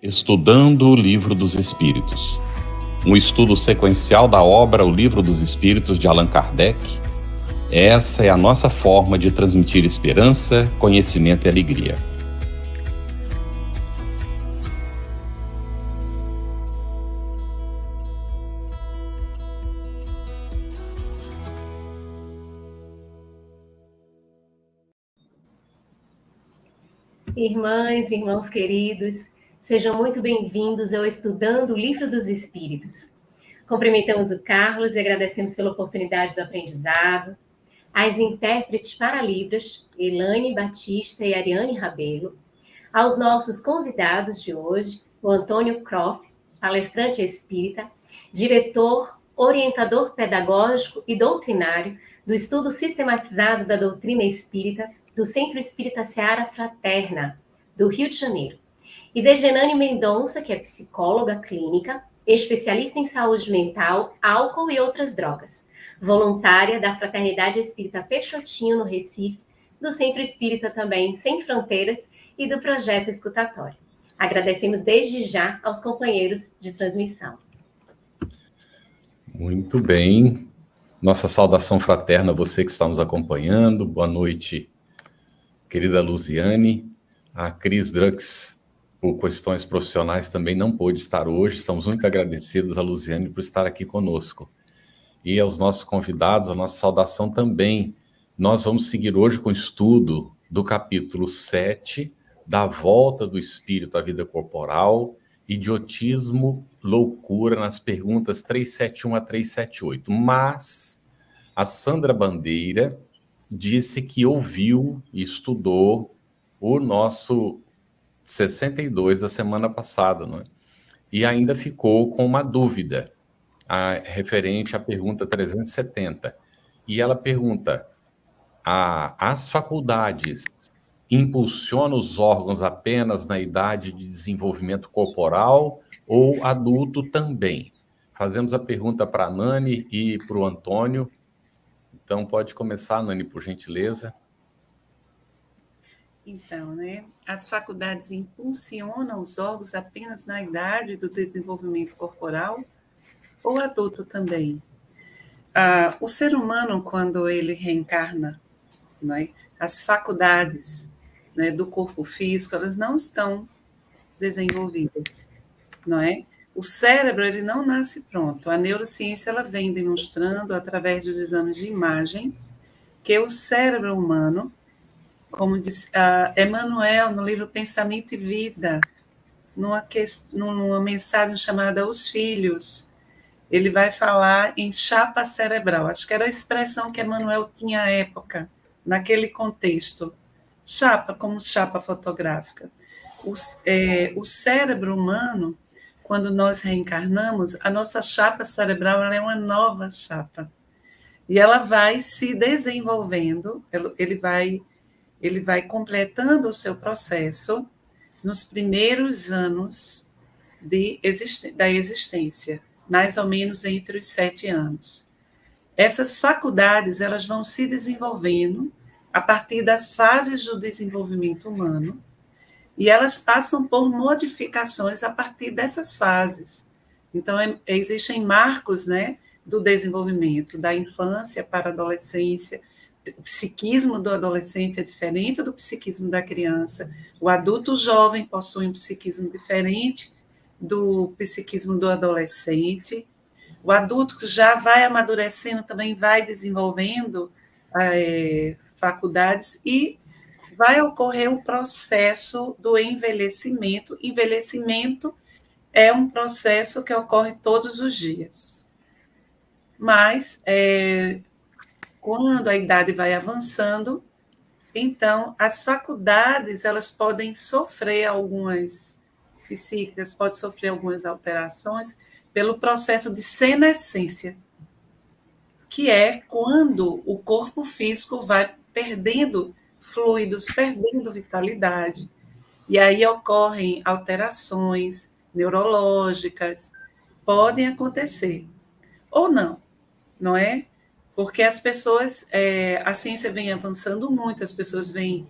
Estudando o Livro dos Espíritos. Um estudo sequencial da obra O Livro dos Espíritos de Allan Kardec. Essa é a nossa forma de transmitir esperança, conhecimento e alegria. Irmãs, irmãos queridos, sejam muito bem-vindos ao Estudando o Livro dos Espíritos. Cumprimentamos o Carlos e agradecemos pela oportunidade do aprendizado, às intérpretes para Libras, Elaine Batista e Ariane Rabelo, aos nossos convidados de hoje, o Antônio Croft, palestrante espírita, diretor, orientador pedagógico e doutrinário do estudo sistematizado da doutrina espírita do Centro Espírita Seara Fraterna, do Rio de Janeiro, e Dejanane Mendonça, que é psicóloga clínica, especialista em saúde mental, álcool e outras drogas, voluntária da Fraternidade Espírita Peixotinho, no Recife, do Centro Espírita também Sem Fronteiras e do Projeto Escutatório. Agradecemos desde já aos companheiros de transmissão. Muito bem. Nossa saudação fraterna a você que está nos acompanhando. Boa noite, querida Luziane. A Cris Drux, por questões profissionais, também não pôde estar hoje. Estamos muito agradecidos a Luziane por estar aqui conosco. E aos nossos convidados, a nossa saudação também. Nós vamos seguir hoje com o estudo do capítulo 7, da volta do espírito à vida corporal, idiotismo, loucura, nas perguntas 371 a 378. Mas a Sandra Bandeira disse que ouviu e estudou o nosso 62 da semana passada, não é? E ainda ficou com uma dúvida referente à pergunta 370. E ela pergunta: as faculdades impulsionam os órgãos apenas na idade de desenvolvimento corporal ou adulto também? Fazemos a pergunta para a Nani e para o Antônio. Então, pode começar, Nani, por gentileza. Então, as faculdades impulsionam os órgãos apenas na idade do desenvolvimento corporal ou adulto também? O ser humano, quando ele reencarna, as faculdades do corpo físico, elas não estão desenvolvidas, não é? O cérebro, ele não nasce pronto. A neurociência, ela vem demonstrando, através dos exames de imagem, que o cérebro humano, como diz Emmanuel, no livro Pensamento e Vida, numa mensagem chamada Os Filhos, ele vai falar em chapa cerebral. Acho que era a expressão que Emmanuel tinha à época, naquele contexto. Chapa, como chapa fotográfica. O cérebro humano, quando nós reencarnamos, a nossa chapa cerebral ela é uma nova chapa. E ela vai se desenvolvendo, ele vai completando o seu processo nos primeiros anos da existência, mais ou menos entre os 7 anos. Essas faculdades elas vão se desenvolvendo a partir das fases do desenvolvimento humano e elas passam por modificações a partir dessas fases. Então, existem marcos, do desenvolvimento, da infância para a adolescência. O psiquismo do adolescente é diferente do psiquismo da criança. O adulto jovem possui um psiquismo diferente do psiquismo do adolescente. O adulto que já vai amadurecendo também vai desenvolvendo faculdades e vai ocorrer o processo do envelhecimento. Envelhecimento é um processo que ocorre todos os dias. Mas, quando a idade vai avançando, então, as faculdades elas podem sofrer algumas psíquicas, podem sofrer algumas alterações pelo processo de senescência, que é quando o corpo físico vai perdendo fluidos, perdendo vitalidade. E aí ocorrem alterações neurológicas, podem acontecer. Ou não é? Porque as pessoas, a ciência vem avançando muito, as pessoas vêm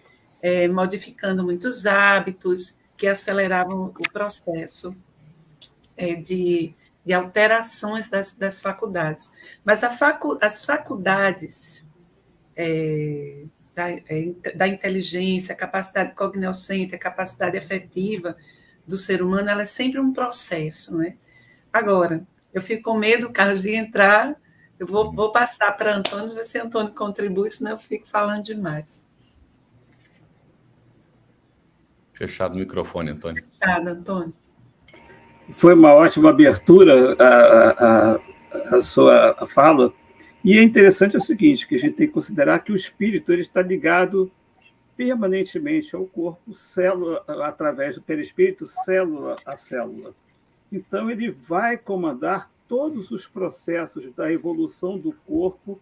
modificando muitos hábitos, que aceleravam o processo de alterações das faculdades. Mas as faculdades da inteligência, a capacidade cognoscente, a capacidade efetiva do ser humano, ela é sempre um processo, né? Agora, eu fico com medo, Carlos, de entrar. Eu vou passar para Antônio, ver se Antônio contribui, senão eu fico falando demais. Fechado o microfone, Antônio. Fechado, Antônio. Foi uma ótima abertura a sua fala. E é interessante o seguinte, que a gente tem que considerar que o espírito ele está ligado permanentemente ao corpo, célula através do perispírito, célula a célula. Então, ele vai comandar todos os processos da evolução do corpo,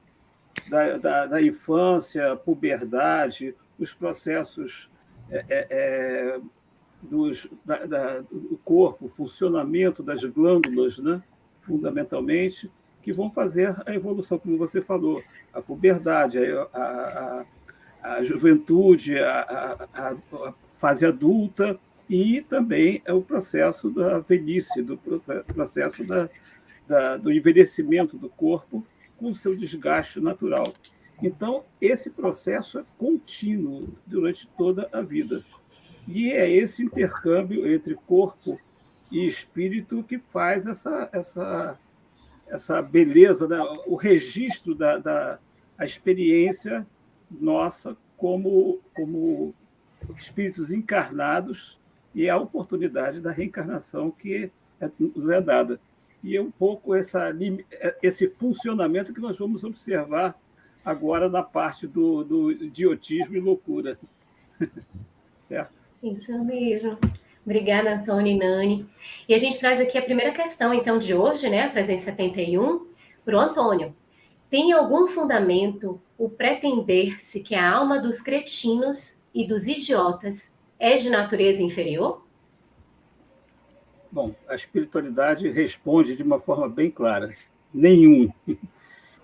da infância, puberdade, os processos do corpo, funcionamento das glândulas, né, fundamentalmente, que vão fazer a evolução, como você falou, a puberdade, a juventude, a fase adulta, e também o processo da velhice, do processo do envelhecimento do corpo com o seu desgaste natural. Então, esse processo é contínuo durante toda a vida. E é esse intercâmbio entre corpo e espírito que faz essa beleza, né? O registro da experiência nossa como espíritos encarnados e a oportunidade da reencarnação que nos é dada. E é um pouco esse funcionamento que nós vamos observar agora na parte do idiotismo e loucura. Certo? Isso mesmo. Obrigada, Antônio e Nani. E a gente traz aqui a primeira questão, então, de hoje, né, 371, para o Antônio. Tem algum fundamento o pretender-se que a alma dos cretinos e dos idiotas é de natureza inferior? Bom, a espiritualidade responde de uma forma bem clara. Nenhum.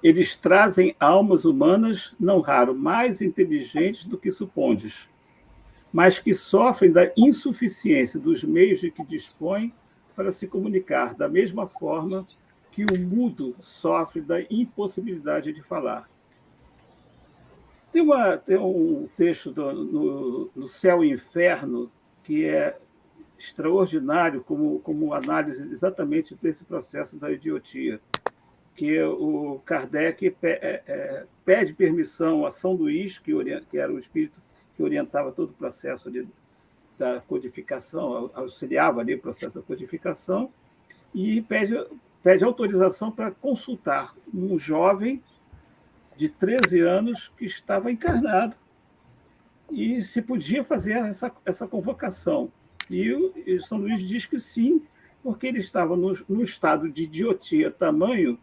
Eles trazem almas humanas, não raro, mais inteligentes do que supondes, mas que sofrem da insuficiência dos meios de que dispõem para se comunicar, da mesma forma que o mudo sofre da impossibilidade de falar. Tem um texto no Céu e Inferno que é extraordinário como análise exatamente desse processo da idiotia, que o Kardec pede permissão a São Luís, que era o espírito que orientava todo o processo da codificação, auxiliava ali o processo da codificação, e pede autorização para consultar um jovem de 13 anos que estava encarnado e se podia fazer essa convocação. E São Luís diz que sim, porque ele estava no estado de idiotia tamanho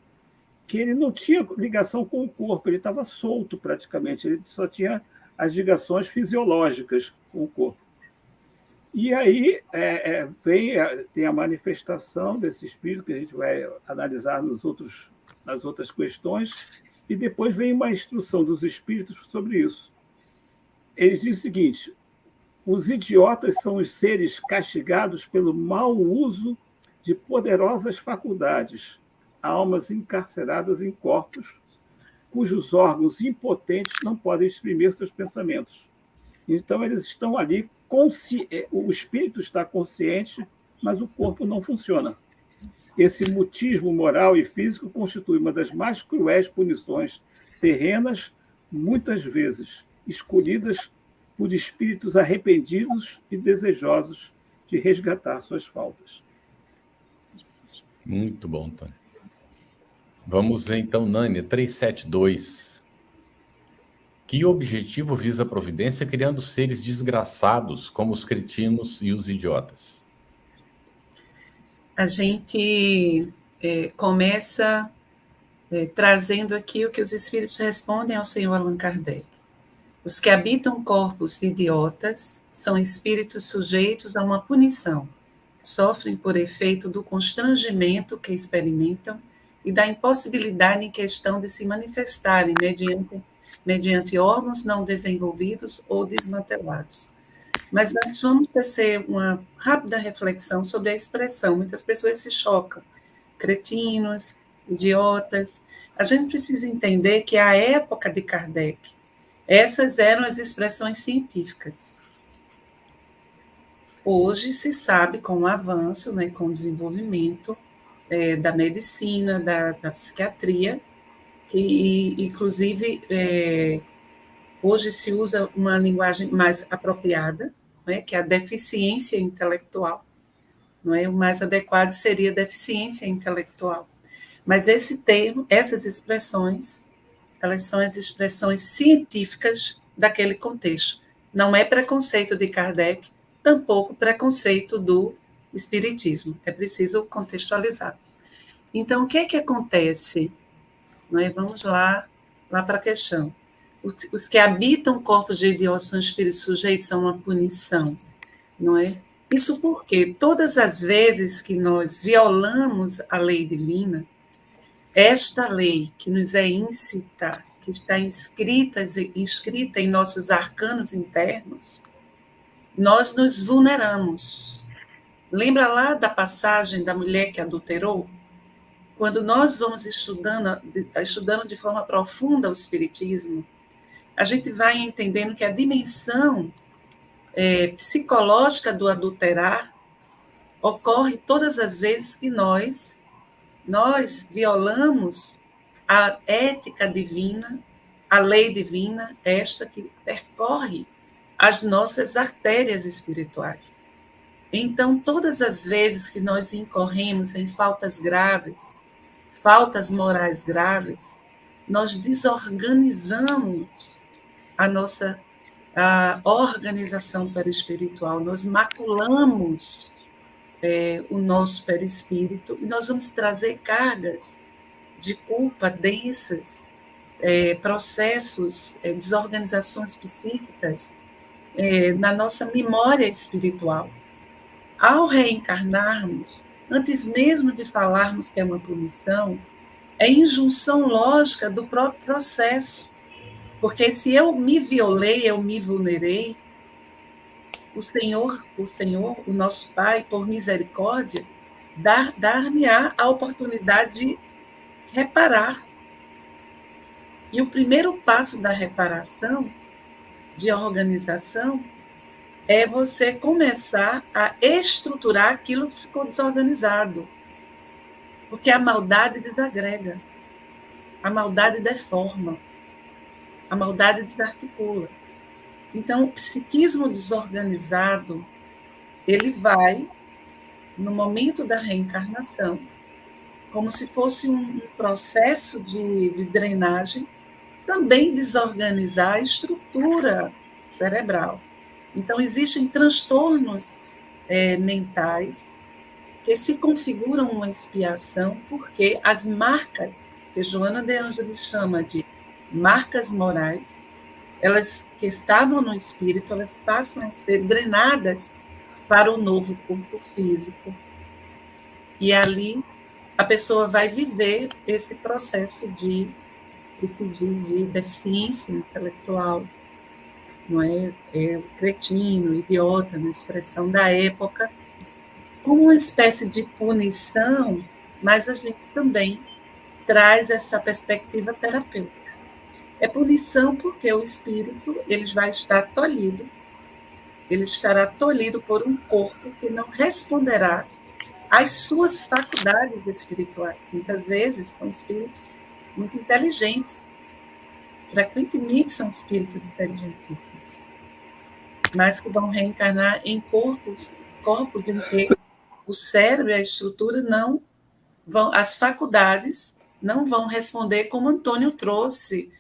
que ele não tinha ligação com o corpo, ele estava solto praticamente, ele só tinha as ligações fisiológicas com o corpo. E aí tem a manifestação desse espírito, que a gente vai analisar nas outras questões, e depois vem uma instrução dos espíritos sobre isso. Ele diz o seguinte: os idiotas são os seres castigados pelo mau uso de poderosas faculdades, almas encarceradas em corpos cujos órgãos impotentes não podem exprimir seus pensamentos. Então, eles estão ali, o espírito está consciente, mas o corpo não funciona. Esse mutismo moral e físico constitui uma das mais cruéis punições terrenas, muitas vezes escolhidas por espíritos arrependidos e desejosos de resgatar suas faltas. Muito bom, Antônio. Vamos ver, então, Nani, 372. Que objetivo visa a providência criando seres desgraçados como os cretinos e os idiotas? A gente começa trazendo aqui o que os espíritos respondem ao senhor Allan Kardec. Os que habitam corpos de idiotas são espíritos sujeitos a uma punição. Sofrem por efeito do constrangimento que experimentam e da impossibilidade em questão de se manifestarem mediante órgãos não desenvolvidos ou desmantelados. Mas antes vamos tecer uma rápida reflexão sobre a expressão. Muitas pessoas se chocam. Cretinos, idiotas. A gente precisa entender que a época de Kardec, essas eram as expressões científicas. Hoje se sabe, com o avanço, né, com o desenvolvimento da medicina, da psiquiatria, que inclusive hoje se usa uma linguagem mais apropriada, né, que é a deficiência intelectual. Não é? O mais adequado seria deficiência intelectual. Mas esse termo, essas expressões, elas são as expressões científicas daquele contexto. Não é preconceito de Kardec, tampouco preconceito do espiritismo. É preciso contextualizar. Então, o que é que acontece? Não é? Vamos lá para a questão. Os que habitam corpos de idiotas são espíritos sujeitos a uma punição, não é? Isso porque todas as vezes que nós violamos a lei divina, esta lei que nos é íncita, que está inscrita em nossos arcanos internos, nós nos vulneramos. Lembra lá da passagem da mulher que adulterou? Quando nós vamos estudando de forma profunda o Espiritismo, a gente vai entendendo que a dimensão psicológica do adulterar ocorre todas as vezes que nós violamos a ética divina, a lei divina, esta que percorre as nossas artérias espirituais. Então, todas as vezes que nós incorremos em faltas graves, faltas morais graves, nós desorganizamos a nossa organização perispiritual, nós maculamos o nosso perispírito e nós vamos trazer cargas de culpa densas, processos, desorganizações psíquicas na nossa memória espiritual. Ao reencarnarmos, antes mesmo de falarmos que é uma punição, é injunção lógica do próprio processo. Porque se eu me violei, eu me vulnerei, o Senhor, o nosso Pai, por misericórdia, dar-me-á a oportunidade de reparar. E o primeiro passo da reparação, de organização, é você começar a estruturar aquilo que ficou desorganizado. Porque a maldade desagrega, a maldade deforma, a maldade desarticula. Então, o psiquismo desorganizado, ele vai, no momento da reencarnação, como se fosse um processo de drenagem, também desorganizar a estrutura cerebral. Então, existem transtornos mentais que se configuram uma expiação porque as marcas, que Joana de Ângeles chama de marcas morais, elas que estavam no espírito, elas passam a ser drenadas para o novo corpo físico. E ali a pessoa vai viver esse processo que se diz de deficiência intelectual, não é? O cretino, idiota, na expressão da época, como uma espécie de punição, mas a gente também traz essa perspectiva terapêutica. É punição porque o espírito ele vai estar tolhido, ele estará tolhido por um corpo que não responderá às suas faculdades espirituais. Muitas vezes são espíritos muito inteligentes, frequentemente são espíritos inteligentíssimos, mas que vão reencarnar em corpos em que o cérebro e a estrutura não vão, as faculdades não vão responder como Antônio trouxe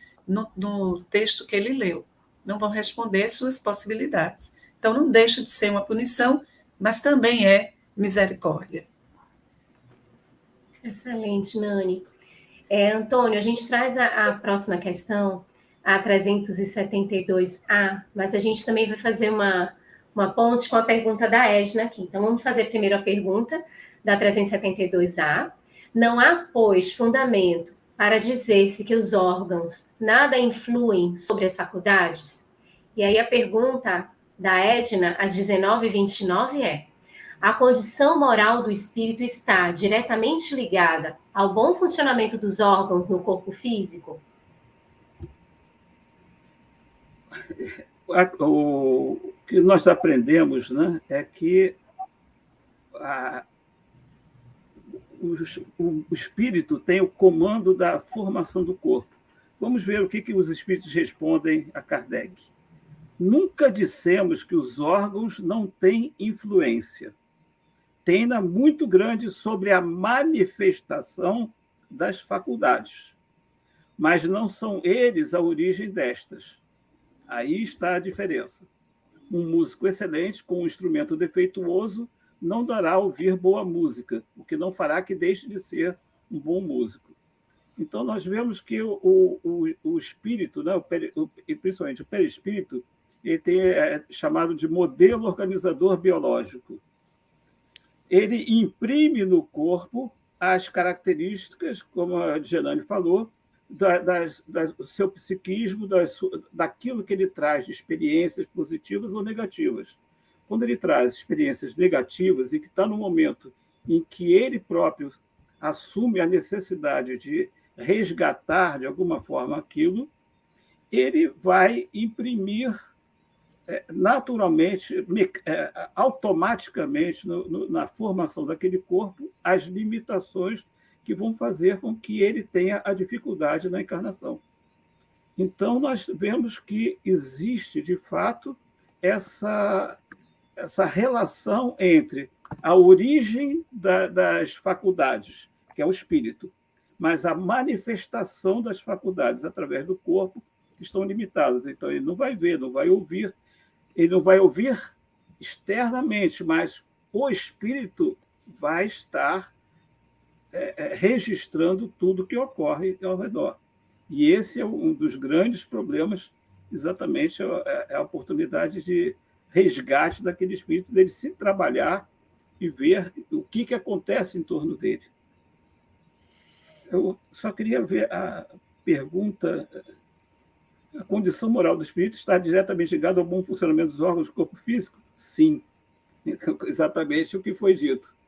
no texto que ele leu. Não vão responder às suas possibilidades. Então, não deixa de ser uma punição, mas também é misericórdia. Excelente, Nani. Antônio, a gente traz a próxima questão, a 372A, mas a gente também vai fazer uma ponte com a pergunta da Edna aqui. Então, vamos fazer primeiro a pergunta da 372A. Não há, pois, fundamento para dizer-se que os órgãos nada influem sobre as faculdades? E aí a pergunta da Edna, às 19h29, é: a condição moral do espírito está diretamente ligada ao bom funcionamento dos órgãos no corpo físico? O que nós aprendemos, né, é que o espírito tem o comando da formação do corpo. Vamos ver o que os espíritos respondem a Kardec. Nunca dissemos que os órgãos não têm influência. Tem-na muito grande sobre a manifestação das faculdades, mas não são eles a origem destas. Aí está a diferença. Um músico excelente com um instrumento defeituoso não dará a ouvir boa música, o que não fará que deixe de ser um bom músico. Então, nós vemos que o espírito, né, e principalmente o perispírito, ele é chamado de modelo organizador biológico. Ele imprime no corpo as características, como a Genane falou, do seu psiquismo, daquilo que ele traz de experiências positivas ou negativas. Quando ele traz experiências negativas e que está no momento em que ele próprio assume a necessidade de resgatar, de alguma forma, aquilo, ele vai imprimir naturalmente, automaticamente, na formação daquele corpo, as limitações que vão fazer com que ele tenha a dificuldade na encarnação. Então, nós vemos que existe, de fato, essa relação entre a origem das faculdades, que é o espírito, mas a manifestação das faculdades através do corpo estão limitadas. Então, ele não vai ver, não vai ouvir, ele não vai ouvir externamente, mas o espírito vai estar registrando tudo que ocorre ao redor. E esse é um dos grandes problemas, exatamente a oportunidade de resgate daquele espírito, dele se trabalhar e ver o que acontece em torno dele. Eu só queria ver a pergunta: a condição moral do espírito está diretamente ligada ao bom funcionamento dos órgãos do corpo físico? Sim, exatamente o que foi dito.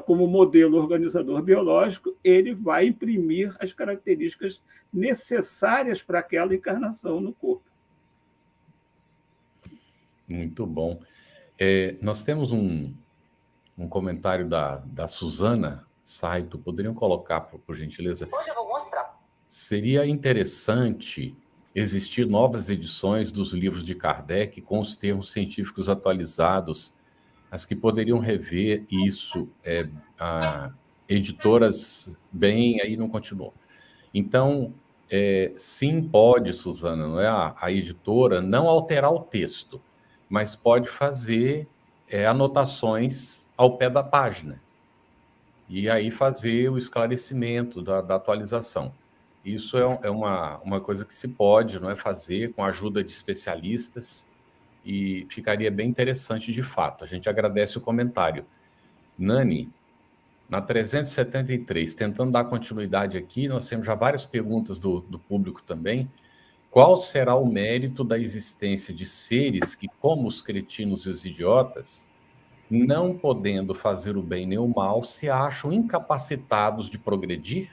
Como modelo organizador biológico, ele vai imprimir as características necessárias para aquela encarnação no corpo. Muito bom. Nós temos um comentário da Suzana Saito. Poderiam colocar, por gentileza? Hoje eu vou mostrar. Seria interessante existir novas edições dos livros de Kardec com os termos científicos atualizados, as que poderiam rever isso. Editoras bem, aí não continuou. Então, sim, pode, Suzana, não é? A editora não alterar o texto, mas pode fazer anotações ao pé da página e aí fazer o esclarecimento da atualização. Isso é uma coisa que se pode, não é, fazer com a ajuda de especialistas, e ficaria bem interessante de fato. A gente agradece o comentário. Nani, na 373, tentando dar continuidade aqui, nós temos já várias perguntas do público também. Qual será o mérito da existência de seres que, como os cretinos e os idiotas, não podendo fazer o bem nem o mal, se acham incapacitados de progredir?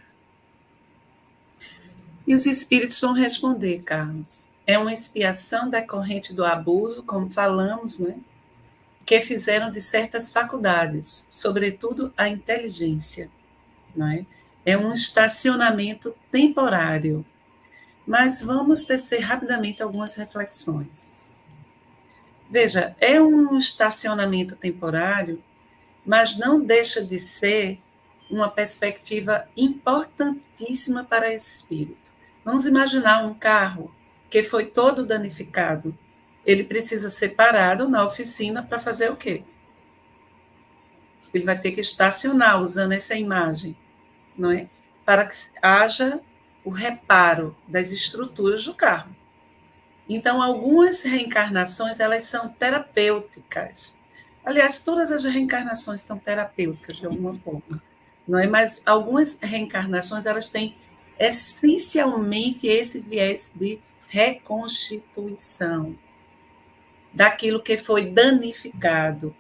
E os espíritos vão responder, Carlos. É uma expiação decorrente do abuso, como falamos, né? Que fizeram de certas faculdades, sobretudo a inteligência. Não é? É um estacionamento temporário. Mas vamos tecer rapidamente algumas reflexões. Veja, é um estacionamento temporário, mas não deixa de ser uma perspectiva importantíssima para esse espírito. Vamos imaginar um carro que foi todo danificado. Ele precisa ser parado na oficina para fazer o quê? Ele vai ter que estacionar, usando essa imagem, não é? Para que haja o reparo das estruturas do carro. Então, algumas reencarnações, elas são terapêuticas. Aliás, todas as reencarnações são terapêuticas, de alguma forma. Não é? Mas algumas reencarnações, elas têm essencialmente esse viés de reconstituição. daquilo que foi danificado.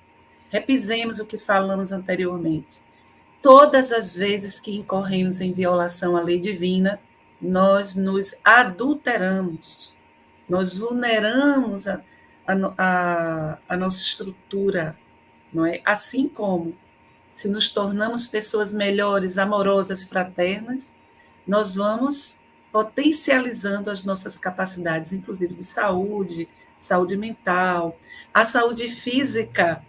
Repisemos o que falamos anteriormente. Todas as vezes que incorremos em violação à lei divina, nós nos adulteramos, nós vulneramos a nossa estrutura, não é? Assim como, se nos tornamos pessoas melhores, amorosas, fraternas, nós vamos potencializando as nossas capacidades, inclusive de saúde, saúde mental, a saúde física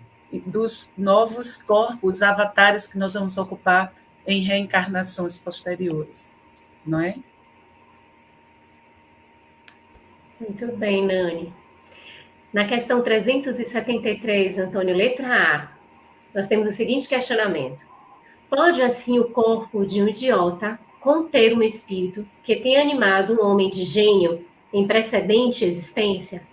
dos novos corpos, avatares que nós vamos ocupar em reencarnações posteriores, não é? Muito bem, Nani. Na questão 373, Antônio, letra A, nós temos o seguinte questionamento. Pode, assim, o corpo de um idiota conter um espírito que tenha animado um homem de gênio em precedente existência?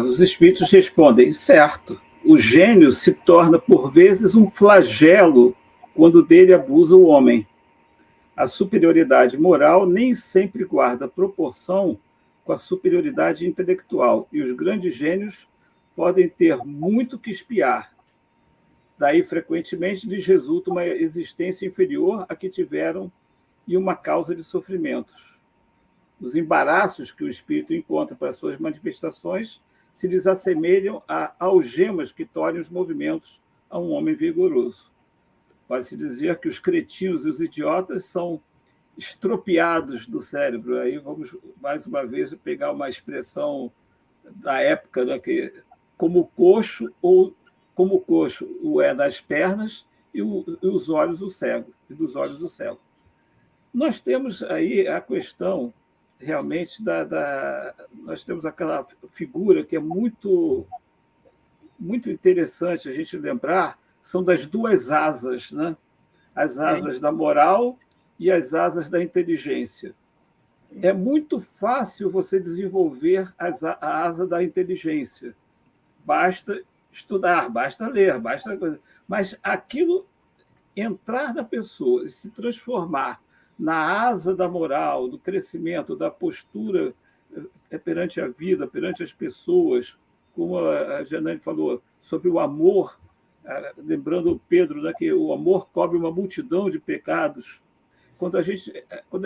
Os espíritos respondem, certo. O gênio se torna, por vezes, um flagelo quando dele abusa o homem. A superioridade moral nem sempre guarda proporção com a superioridade intelectual, e os grandes gênios podem ter muito que espiar. Daí, frequentemente, lhes resulta uma existência inferior à que tiveram e uma causa de sofrimentos. Os embaraços que o espírito encontra para suas manifestações se lhes assemelham a algemas que tolhem os movimentos a um homem vigoroso. Pode-se dizer que os cretinos e os idiotas são estropiados do cérebro. Aí vamos, mais uma vez, pegar uma expressão da época, né, que como o coxo o é das pernas e os olhos o cego, e dos olhos o cego. Nós temos aí a questão realmente nós temos aquela figura que é muito interessante a gente lembrar, são das duas asas, né? As asas da moral e as asas da inteligência. É muito fácil você desenvolver a asa da inteligência. Basta estudar, basta ler, basta coisa. Mas aquilo entrar na pessoa e se transformar na asa da moral, do crescimento, da postura perante a vida, perante as pessoas, como a Janane falou, sobre o amor, lembrando o Pedro, né, que o amor cobre uma multidão de pecados. Quando a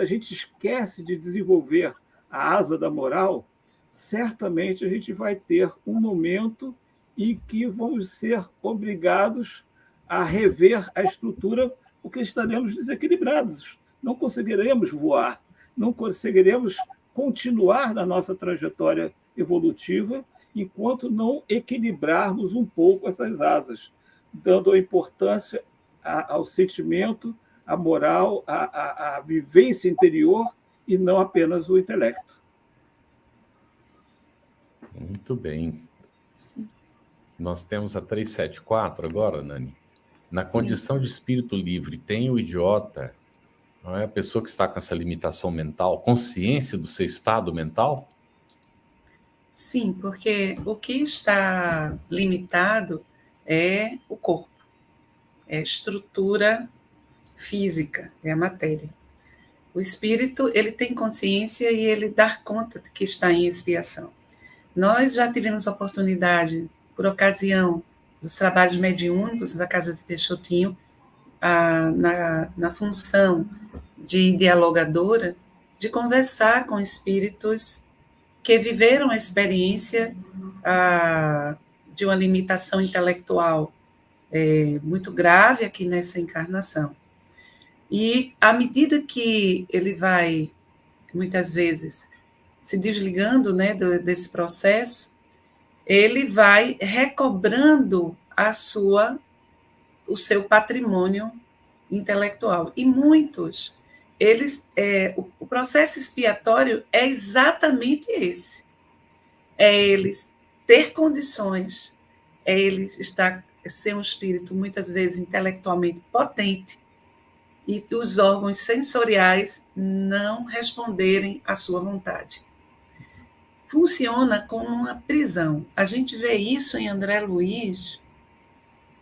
gente esquece de desenvolver a asa da moral, certamente a gente vai ter um momento em que vamos ser obrigados a rever a estrutura, porque estaremos desequilibrados. Não conseguiremos voar, não conseguiremos continuar na nossa trajetória evolutiva enquanto não equilibrarmos um pouco essas asas, dando a importância ao sentimento, à moral, à vivência interior e não apenas o intelecto. Muito bem. Sim. Nós temos a 374 agora, Nani. Na condição de espírito livre, tem o idiota, não é a pessoa que está com essa limitação mental, consciência do seu estado mental? Sim, porque o que está limitado é o corpo, é a estrutura física, é a matéria. O espírito, ele tem consciência e ele dá conta de que está em expiação. Nós já tivemos a oportunidade, por ocasião dos trabalhos mediúnicos da Casa de Peixotinho, na função de dialogadora, de conversar com espíritos que viveram a experiência de uma limitação intelectual muito grave aqui nessa encarnação. E, à medida que ele vai, muitas vezes, se desligando, né, desse processo, ele vai recobrando o seu patrimônio intelectual. E muitos, o processo expiatório é exatamente esse. É eles ter condições, é ele ser um espírito, muitas vezes, intelectualmente potente, e os órgãos sensoriais não responderem à sua vontade. Funciona como uma prisão. A gente vê isso em André Luiz.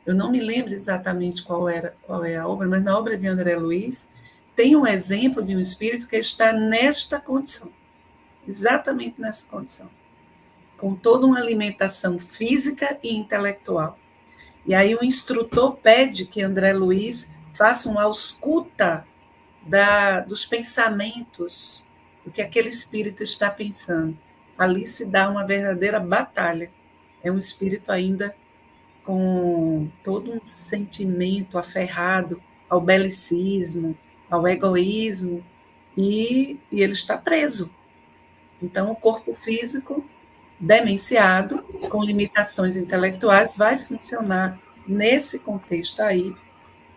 Eu não me lembro exatamente qual é a obra, mas na obra de André Luiz tem um exemplo de um espírito que está nesta condição, exatamente nessa condição. com toda uma alimentação física e intelectual. E aí o instrutor pede que André Luiz faça uma ausculta dos pensamentos, do que aquele espírito está pensando. Ali se dá uma verdadeira batalha. É um espírito ainda com todo um sentimento aferrado ao belicismo, ao egoísmo, e ele está preso. Então, o corpo físico, demenciado, com limitações intelectuais, vai funcionar nesse contexto aí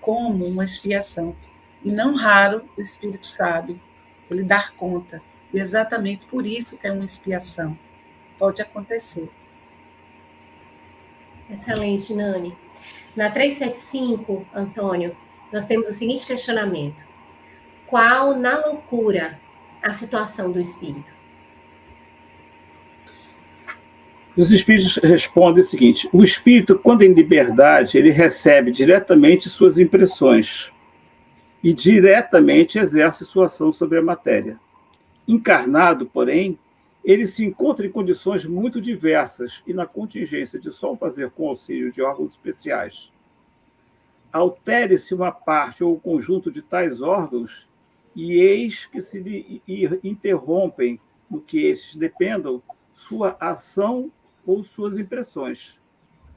como uma expiação. E não raro o espírito sabe, ele dar conta. E exatamente por isso que é uma expiação. Pode acontecer. Excelente, Nani. Na 375, Antônio, nós temos o seguinte questionamento: qual, na loucura, a situação do espírito? Os espíritos respondem o seguinte: o espírito, quando em liberdade, ele recebe diretamente suas impressões e diretamente exerce sua ação sobre a matéria. Encarnado, porém, ele se encontra em condições muito diversas e na contingência de só o fazer com auxílio de órgãos especiais. Altere-se uma parte ou o conjunto de tais órgãos e eis que se interrompem, no que estes dependam, sua ação ou suas impressões.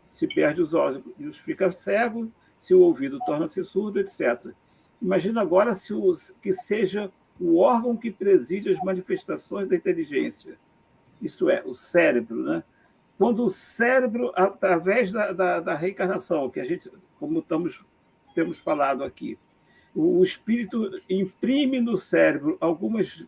Se perde os olhos, fica cego, se o ouvido torna-se surdo, etc. Imagina agora que seja o órgão que preside as manifestações da inteligência, isto é, o cérebro, né? Quando o cérebro, através da reencarnação, que a gente, como temos falado aqui, o espírito imprime no cérebro algumas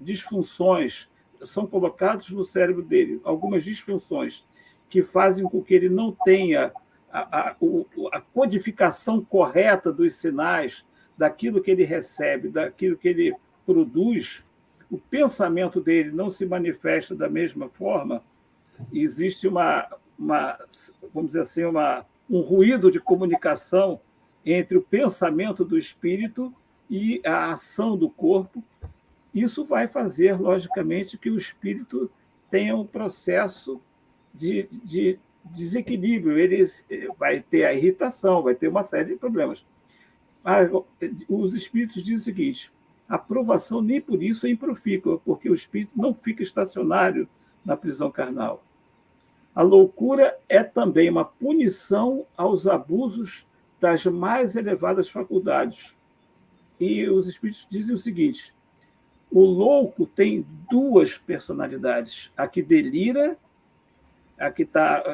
disfunções, são colocados no cérebro dele algumas disfunções que fazem com que ele não tenha a codificação correta dos sinais, daquilo que ele recebe, daquilo que ele produz. O pensamento dele não se manifesta da mesma forma. Existe vamos dizer assim, um ruído de comunicação entre o pensamento do espírito e a ação do corpo. Isso vai fazer, logicamente, que o espírito tenha um processo de desequilíbrio. Ele vai ter a irritação, vai ter uma série de problemas. Os espíritos dizem o seguinte: a provação nem por isso é improfícua, porque o espírito não fica estacionário na prisão carnal. A loucura é também uma punição aos abusos das mais elevadas faculdades. E os espíritos dizem o seguinte: o louco tem duas personalidades, a que delira,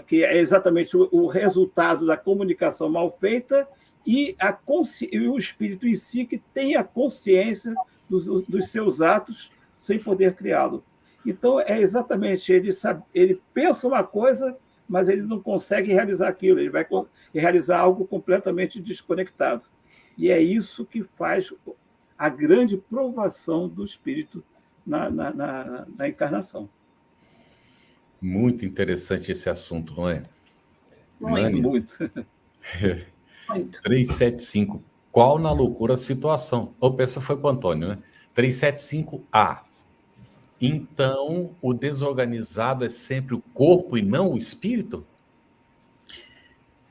que é exatamente o resultado da comunicação mal feita, e o espírito em si, que tem a consciência dos seus atos sem poder criá-lo. Então, é exatamente, ele pensa uma coisa, mas ele não consegue realizar aquilo, ele vai realizar algo completamente desconectado. E é isso que faz a grande provação do espírito na encarnação. Muito interessante esse assunto, não é? Muito. Muito. 375. Qual na loucura a situação? Opa, essa foi para o Antônio, né? 375A. Então, o desorganizado é sempre o corpo e não o espírito?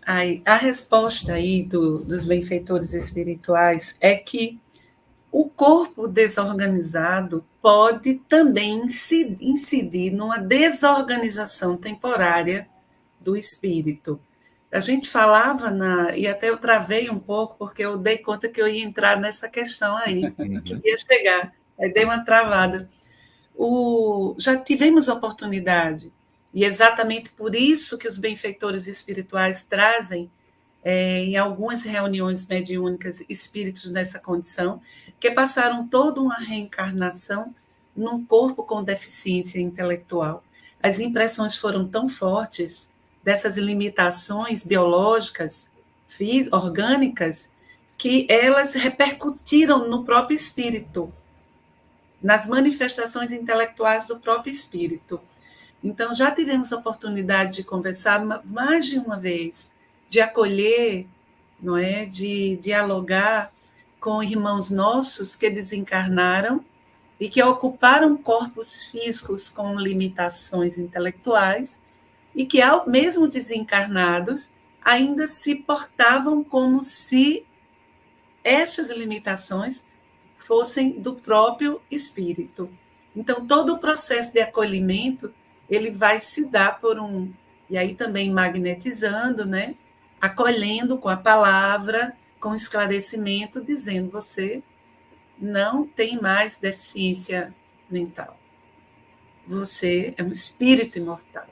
A resposta aí dos benfeitores espirituais é que o corpo desorganizado pode também incidir numa desorganização temporária do espírito. A gente falava, e até eu travei um pouco, porque eu dei conta que eu ia entrar nessa questão aí, que ia chegar, aí dei uma travada. Já tivemos oportunidade, e exatamente por isso que os benfeitores espirituais trazem, em algumas reuniões mediúnicas, espíritos nessa condição, que passaram toda uma reencarnação num corpo com deficiência intelectual. As impressões foram tão fortes dessas limitações biológicas, orgânicas, que elas repercutiram no próprio espírito, nas manifestações intelectuais do próprio espírito. Então, já tivemos a oportunidade de conversar mais de uma vez, de acolher, não é? De dialogar com irmãos nossos que desencarnaram e que ocuparam corpos físicos com limitações intelectuais e que, ao mesmo desencarnados, ainda se portavam como se estas limitações fossem do próprio espírito. Então, todo o processo de acolhimento, ele vai se dar por um... E aí também magnetizando, né? Acolhendo com a palavra, com esclarecimento, dizendo: você não tem mais deficiência mental. Você é um espírito imortal.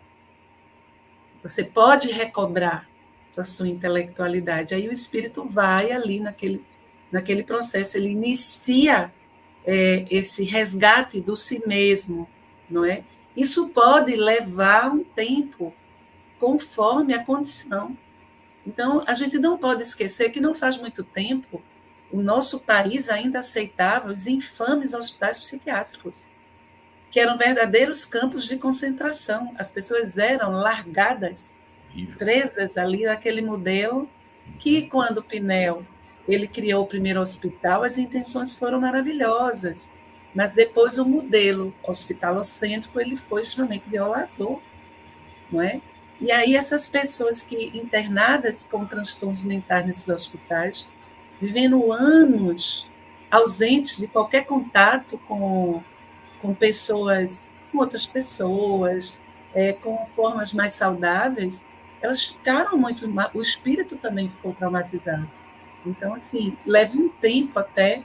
Você pode recobrar a sua intelectualidade. Aí o espírito vai ali naquele processo, ele inicia esse resgate do si mesmo, não é? Isso pode levar um tempo, conforme a condição. Então, a gente não pode esquecer que não faz muito tempo o nosso país ainda aceitava os infames hospitais psiquiátricos, que eram verdadeiros campos de concentração. As pessoas eram largadas, presas ali naquele modelo que, quando Pinel ele criou o primeiro hospital, as intenções foram maravilhosas, mas depois o modelo hospitalocêntrico ele foi extremamente violador, não é? E aí essas pessoas que internadas com transtornos mentais nesses hospitais, vivendo anos ausentes de qualquer contato com pessoas, com outras pessoas, com formas mais saudáveis, elas ficaram muito... O espírito também ficou traumatizado. Então, assim, leva um tempo até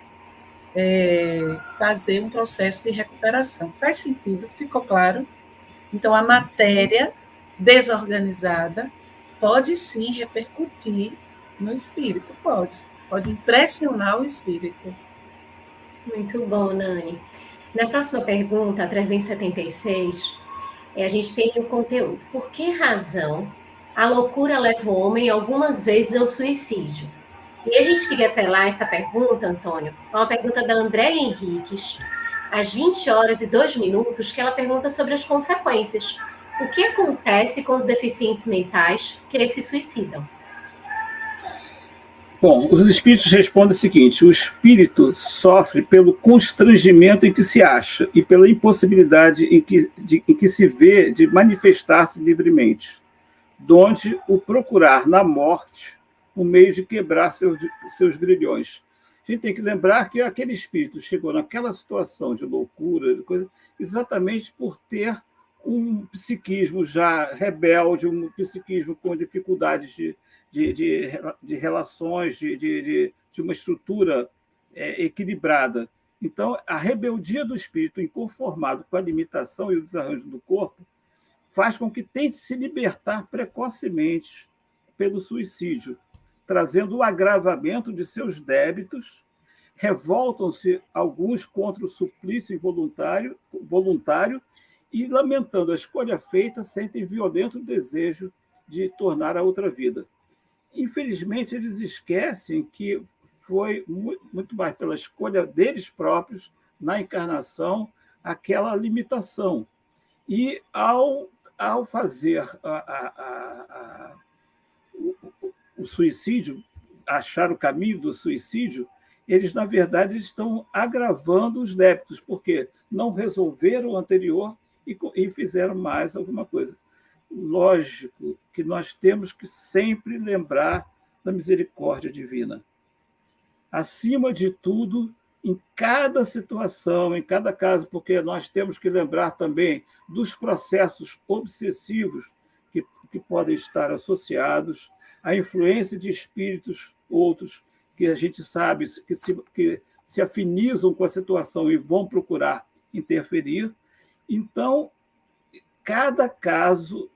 fazer um processo de recuperação. Faz sentido? Ficou claro? Então, a matéria desorganizada pode sim repercutir no espírito, pode impressionar o espírito. Muito bom, Nani. Na próxima pergunta, a 376, a gente tem o conteúdo. Por que razão a loucura leva o homem algumas vezes ao suicídio? E a gente queria apelar essa pergunta, Antônio, é uma pergunta da Andréia Henriques, às 20h02, que ela pergunta sobre as consequências. O que acontece com os deficientes mentais que eles se suicidam? Bom, os espíritos respondem o seguinte: o espírito sofre pelo constrangimento em que se acha e pela impossibilidade em que se vê de manifestar-se livremente, donde o procurar na morte um meio de quebrar seus grilhões. A gente tem que lembrar que aquele espírito chegou naquela situação de loucura, de coisa, exatamente por ter um psiquismo já rebelde, um psiquismo com dificuldades de relações, de uma estrutura equilibrada. Então, a rebeldia do espírito, inconformado com a limitação e o desarranjo do corpo, faz com que tente se libertar precocemente pelo suicídio, trazendo o agravamento de seus débitos. Revoltam-se alguns contra o suplício voluntário e, lamentando a escolha feita, sentem violento desejo de tornar a outra vida. Infelizmente, eles esquecem que foi muito mais pela escolha deles próprios, na encarnação, aquela limitação. E, ao fazer o suicídio, achar o caminho do suicídio, eles, na verdade, estão agravando os débitos, porque não resolveram o anterior e fizeram mais alguma coisa. Lógico que nós temos que sempre lembrar da misericórdia divina. Acima de tudo, em cada situação, em cada caso, porque nós temos que lembrar também dos processos obsessivos que podem estar associados à influência de espíritos outros que a gente sabe que se afinizam com a situação e vão procurar interferir. Então, cada caso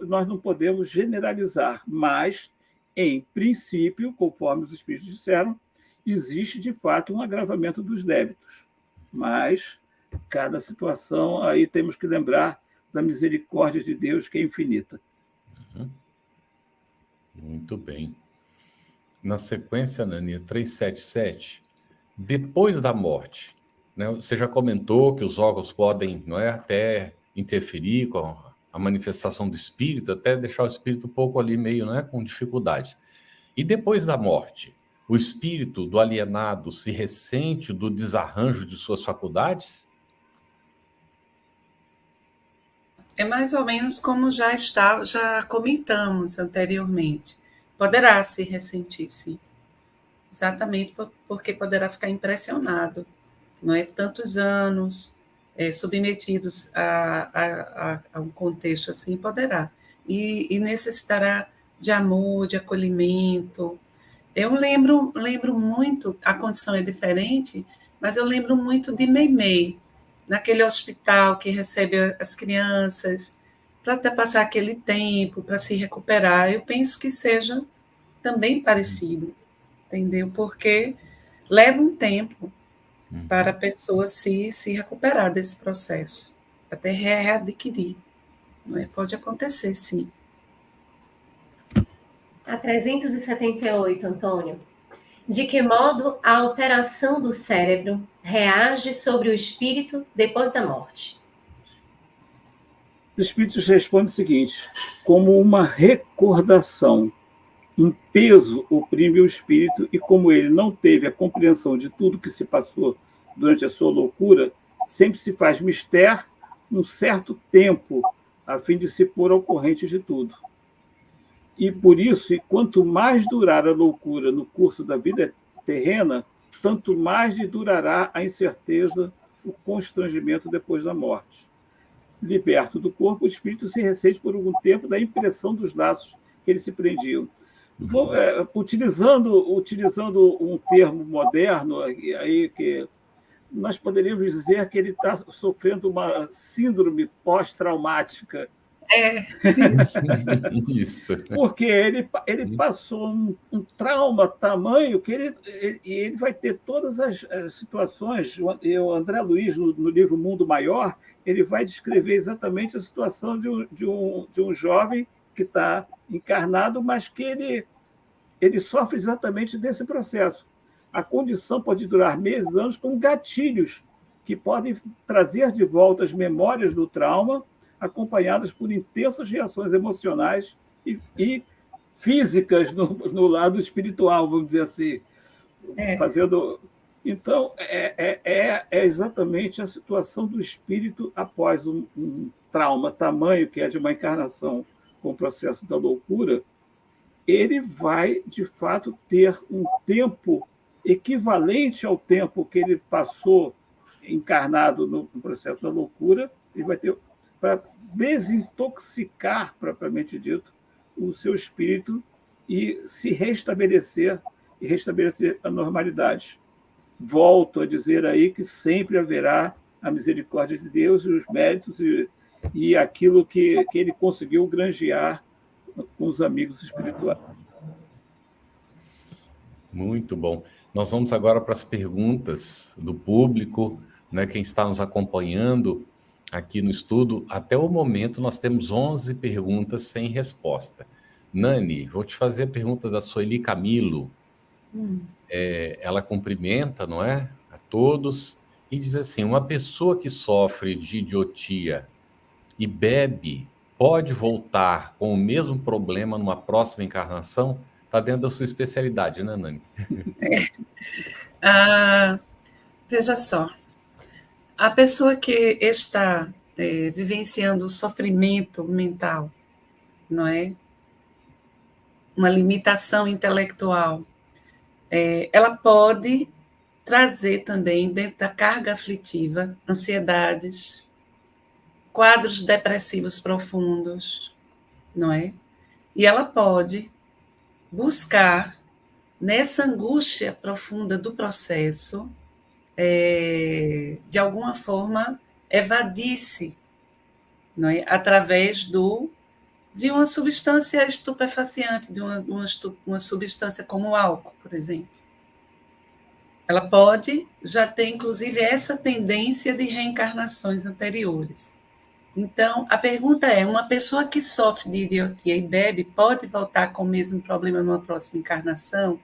nós não podemos generalizar, mas, em princípio, conforme os espíritos disseram, existe, de fato, um agravamento dos débitos. Mas, cada situação, aí temos que lembrar da misericórdia de Deus, que é infinita. Muito bem. Na sequência, Nani, 377, depois da morte, né, você já comentou que os órgãos podem, não é, até interferir com a manifestação do espírito, até deixar o espírito um pouco ali meio, não é, com dificuldades. E depois da morte, o espírito do alienado se ressente do desarranjo de suas faculdades? É mais ou menos como já comentamos anteriormente. Poderá se ressentir, sim. Exatamente porque poderá ficar impressionado, não é? Tantos anos submetidos a um contexto assim, poderá. E necessitará de amor, de acolhimento. Eu lembro muito, a condição é diferente, mas eu lembro muito de Meimei, naquele hospital que recebe as crianças, para até passar aquele tempo, para se recuperar. Eu penso que seja também parecido, entendeu? Porque leva um tempo para a pessoa se recuperar desse processo, até readquirir. Não é? Pode acontecer, sim. A 378, Antônio. De que modo a alteração do cérebro reage sobre o espírito depois da morte? Os espíritos respondem o seguinte: como uma recordação, um peso oprime o espírito, e como ele não teve a compreensão de tudo que se passou durante a sua loucura, sempre se faz mister um certo tempo, a fim de se pôr ao corrente de tudo. E por isso, e quanto mais durar a loucura no curso da vida terrena, tanto mais lhe durará a incerteza, o constrangimento depois da morte. Liberto do corpo, o espírito se ressente por algum tempo da impressão dos laços que eles se prendiam. Utilizando um termo moderno, aí, que nós poderíamos dizer que ele está sofrendo uma síndrome pós-traumática. Isso. Porque ele passou um trauma tamanho que ele vai ter todas as situações. O André Luiz, no livro Mundo Maior, ele vai descrever exatamente a situação de um jovem que está encarnado, mas que ele sofre exatamente desse processo. A condição pode durar meses, anos, com gatilhos que podem trazer de volta as memórias do trauma, acompanhadas por intensas reações emocionais e físicas no lado espiritual, vamos dizer assim. Então, é exatamente a situação do espírito após um trauma tamanho, que é de uma encarnação com o processo da loucura. Ele vai, de fato, ter um tempo equivalente ao tempo que ele passou encarnado no processo da loucura. Ele vai ter para desintoxicar, propriamente dito, o seu espírito e se restabelecer a normalidade. Volto a dizer aí que sempre haverá a misericórdia de Deus e os méritos e aquilo que ele conseguiu granjear com os amigos espirituais. Muito bom. Nós vamos agora para as perguntas do público, né, quem está nos acompanhando aqui no estudo. Até o momento, nós temos 11 perguntas sem resposta. Nani, vou te fazer a pergunta da Sueli Camilo. Ela cumprimenta, não é, a todos, e diz assim: uma pessoa que sofre de idiotia e bebe pode voltar com o mesmo problema numa próxima encarnação? Está dentro da sua especialidade, né, Nani? Veja só, a pessoa que está vivenciando o sofrimento mental, não é? Uma limitação intelectual, ela pode trazer também, dentro da carga aflitiva, ansiedades, quadros depressivos profundos, não é? E ela pode buscar, nessa angústia profunda do processo, de alguma forma, evadir-se, não é? Através de uma substância estupefaciente, de uma substância como o álcool, por exemplo. Ela pode já ter, inclusive, essa tendência de reencarnações anteriores. Então, a pergunta é: uma pessoa que sofre de idiotia e bebe pode voltar com o mesmo problema numa próxima encarnação?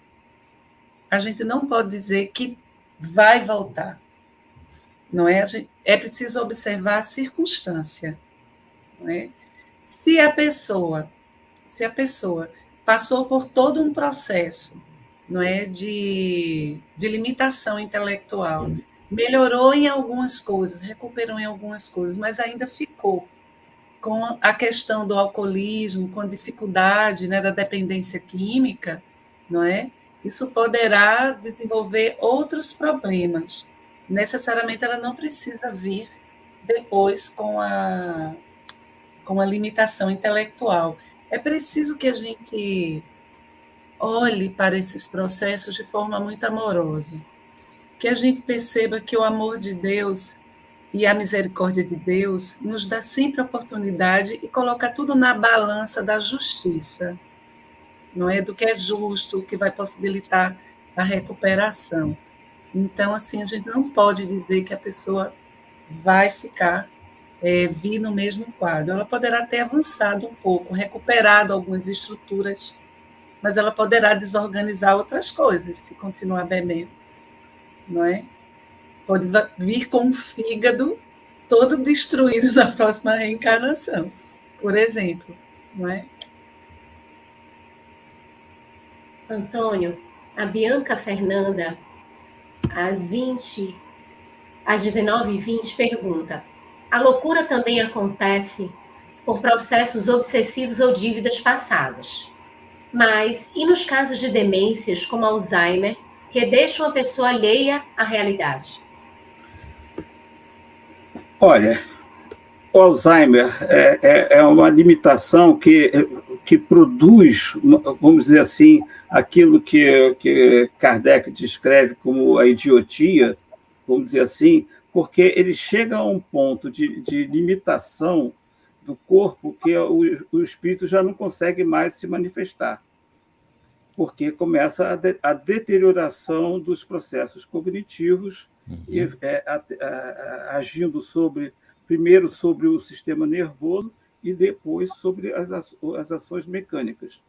A gente não pode dizer que vai voltar. Não é? É preciso observar a circunstância. Não é? Se a pessoa passou por todo um processo não é, de limitação intelectual. Melhorou em algumas coisas, recuperou em algumas coisas, mas ainda ficou com a questão do alcoolismo, com a dificuldade, né, da dependência química, não é? Isso poderá desenvolver outros problemas. Necessariamente ela não precisa vir depois com a limitação intelectual. É preciso que a gente olhe para esses processos de forma muito amorosa, que a gente perceba que o amor de Deus e a misericórdia de Deus nos dá sempre a oportunidade e coloca tudo na balança da justiça, não é? Do que é justo, que vai possibilitar a recuperação. Então, assim, a gente não pode dizer que a pessoa vai ficar vir no mesmo quadro. Ela poderá ter avançado um pouco, recuperado algumas estruturas, mas ela poderá desorganizar outras coisas se continuar bebendo, não é? Pode vir com o fígado todo destruído na próxima reencarnação, por exemplo, não é? Antônio, a Bianca Fernanda, às 19h20, pergunta: a loucura também acontece por processos obsessivos ou dívidas passadas. Mas, e nos casos de demências, como Alzheimer, que deixam a pessoa alheia à realidade? Olha, o Alzheimer é uma limitação que produz, vamos dizer assim, aquilo que Kardec descreve como a idiotia, vamos dizer assim, porque ele chega a um ponto de limitação do corpo que o espírito já não consegue mais se manifestar, porque começa a deterioração dos processos cognitivos, agindo primeiro sobre o sistema nervoso e depois sobre as ações mecânicas.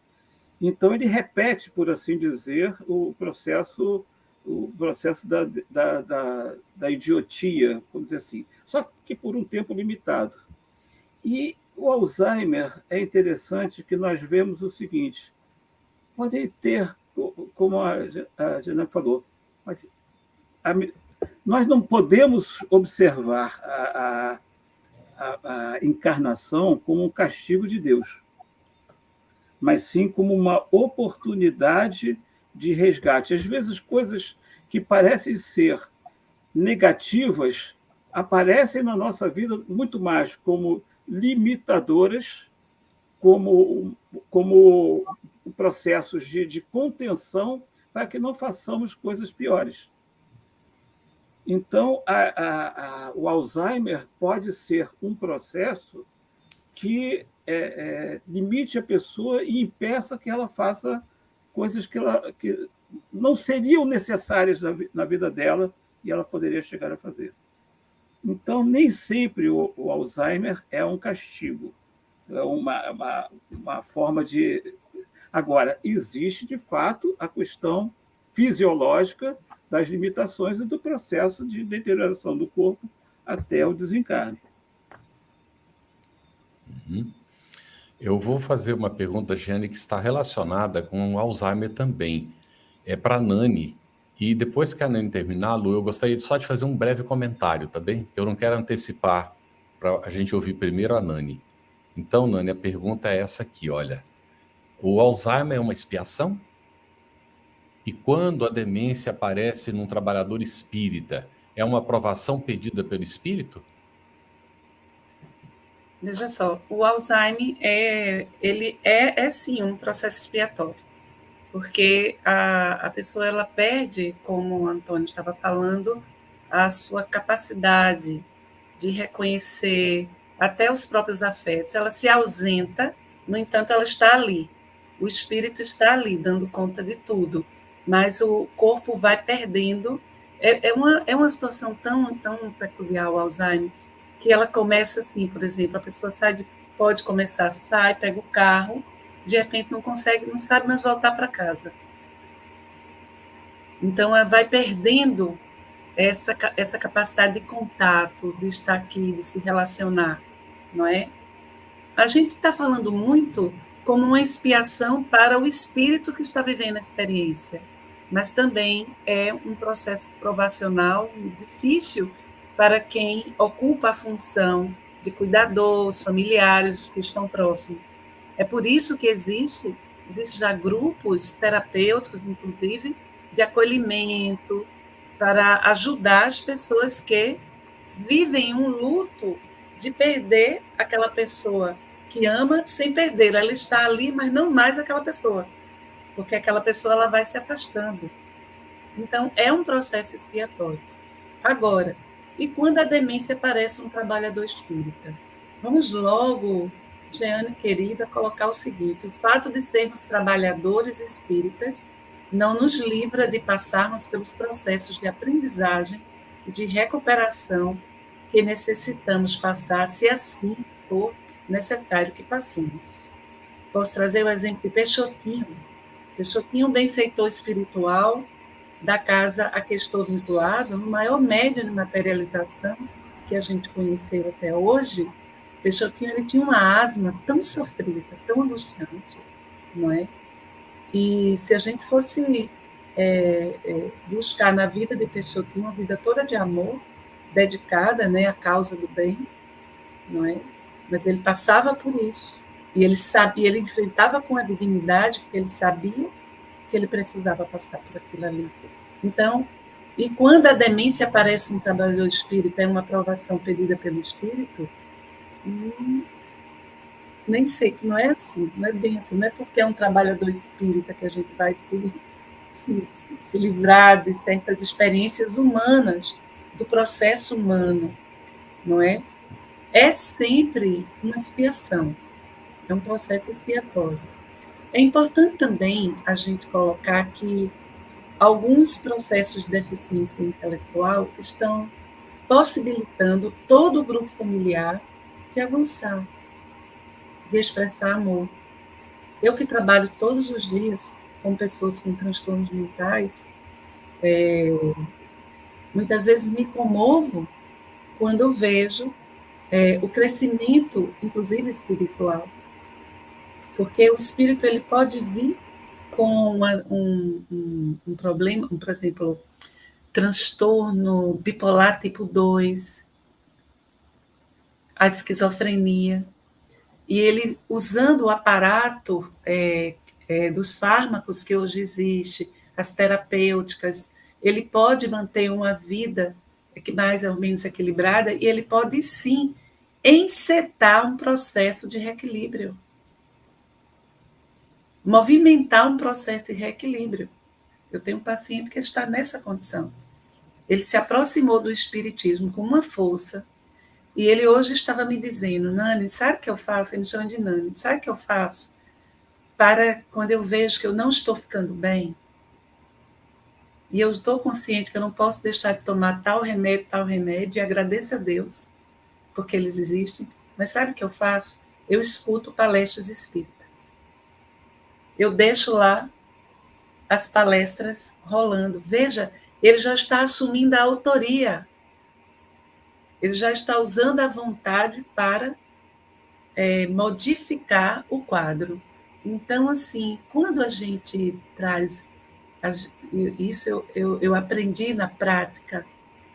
Então, ele repete, por assim dizer, o processo da idiotia, vamos dizer assim, só que por um tempo limitado. E o Alzheimer é interessante que nós vemos o seguinte: podem ter, como a Jana falou, mas nós não podemos observar a encarnação como um castigo de Deus, mas sim como uma oportunidade de resgate. Às vezes, coisas que parecem ser negativas aparecem na nossa vida muito mais como limitadoras, como processos de contenção para que não façamos coisas piores. Então, o Alzheimer pode ser um processo que limite a pessoa e impeça que ela faça coisas que não seriam necessárias na vida dela e ela poderia chegar a fazer. Então, nem sempre o Alzheimer é um castigo, é uma forma de... Agora, existe, de fato, a questão fisiológica das limitações e do processo de deterioração do corpo até o desencarne. Eu vou fazer uma pergunta, Jane, que está relacionada com o Alzheimer também. É para a Nani. E depois que a Nani terminar, Lu, eu gostaria só de fazer um breve comentário, tá bem? Eu não quero antecipar para a gente ouvir primeiro a Nani. Então, Nani, a pergunta é essa aqui, olha. O Alzheimer é uma expiação? E quando a demência aparece num trabalhador espírita, é uma aprovação pedida pelo espírito? Veja só, o Alzheimer ele é sim um processo expiatório, porque a pessoa ela perde, como o Antônio estava falando, a sua capacidade de reconhecer até os próprios afetos. Ela se ausenta, no entanto, ela está ali. O espírito está ali, dando conta de tudo, mas o corpo vai perdendo. É uma situação tão peculiar, o Alzheimer, que ela começa assim, por exemplo, a pessoa pode começar, sai, pega o carro, de repente não sabe mais voltar para casa. Então, ela vai perdendo essa capacidade de contato, de estar aqui, de se relacionar, não é? A gente está falando muito como uma expiação para o espírito que está vivendo a experiência, mas também é um processo provacional difícil para quem ocupa a função de cuidador, os familiares, os que estão próximos. É por isso que existe já grupos terapêuticos, inclusive, de acolhimento, para ajudar as pessoas que vivem um luto de perder aquela pessoa que ama sem perder. Ela está ali, mas não mais aquela pessoa, porque aquela pessoa ela vai se afastando. Então, é um processo expiatório. Agora, e quando a demência parece um trabalhador espírita? Vamos logo, Jeane querida, colocar o seguinte: o fato de sermos trabalhadores espíritas não nos livra de passarmos pelos processos de aprendizagem e de recuperação que necessitamos passar, se assim for necessário que passemos. Posso trazer o exemplo de Peixotinho. Peixotinho, um benfeitor espiritual da casa a que estou vinculado, o maior médium de materialização que a gente conheceu até hoje. Peixotinho, ele tinha uma asma tão sofrida, tão angustiante, não é? E se a gente fosse buscar na vida de Peixotinho uma vida toda de amor, dedicada, né, à causa do bem, não é? Mas ele passava por isso, e ele sabia, ele enfrentava com a dignidade, porque ele sabia que ele precisava passar por aquilo ali. Então, e quando a demência aparece no trabalhador espírita, é uma aprovação pedida pelo espírito, nem sei, que não é assim, não é bem assim, não é porque é um trabalhador espírita que a gente vai se livrar de certas experiências humanas, do processo humano, não é? É sempre uma expiação, é um processo expiatório. É importante também a gente colocar que alguns processos de deficiência intelectual estão possibilitando todo o grupo familiar de avançar, de expressar amor. Eu que trabalho todos os dias com pessoas com transtornos mentais, muitas vezes me comovo quando eu vejo o crescimento, inclusive espiritual, porque o espírito ele pode vir com um problema, por exemplo, transtorno bipolar tipo 2, a esquizofrenia, e ele, usando o aparato dos fármacos que hoje existe, as terapêuticas, ele pode manter uma vida mais ou menos equilibrada, e ele pode, sim, encetar um processo de reequilíbrio, movimentar um processo de reequilíbrio. Eu tenho um paciente que está nessa condição. Ele se aproximou do espiritismo com uma força, e ele hoje estava me dizendo: Nani, sabe o que eu faço? Ele me chama de Nani. Sabe o que eu faço para quando eu vejo que eu não estou ficando bem, e eu estou consciente que eu não posso deixar de tomar tal remédio, e agradeço a Deus, porque eles existem, mas sabe o que eu faço? Eu escuto palestras espíritas. Eu deixo lá as palestras rolando. Veja, ele já está assumindo a autoria. Ele já está usando a vontade para modificar o quadro. Então, assim, quando a gente traz... Isso eu aprendi na prática,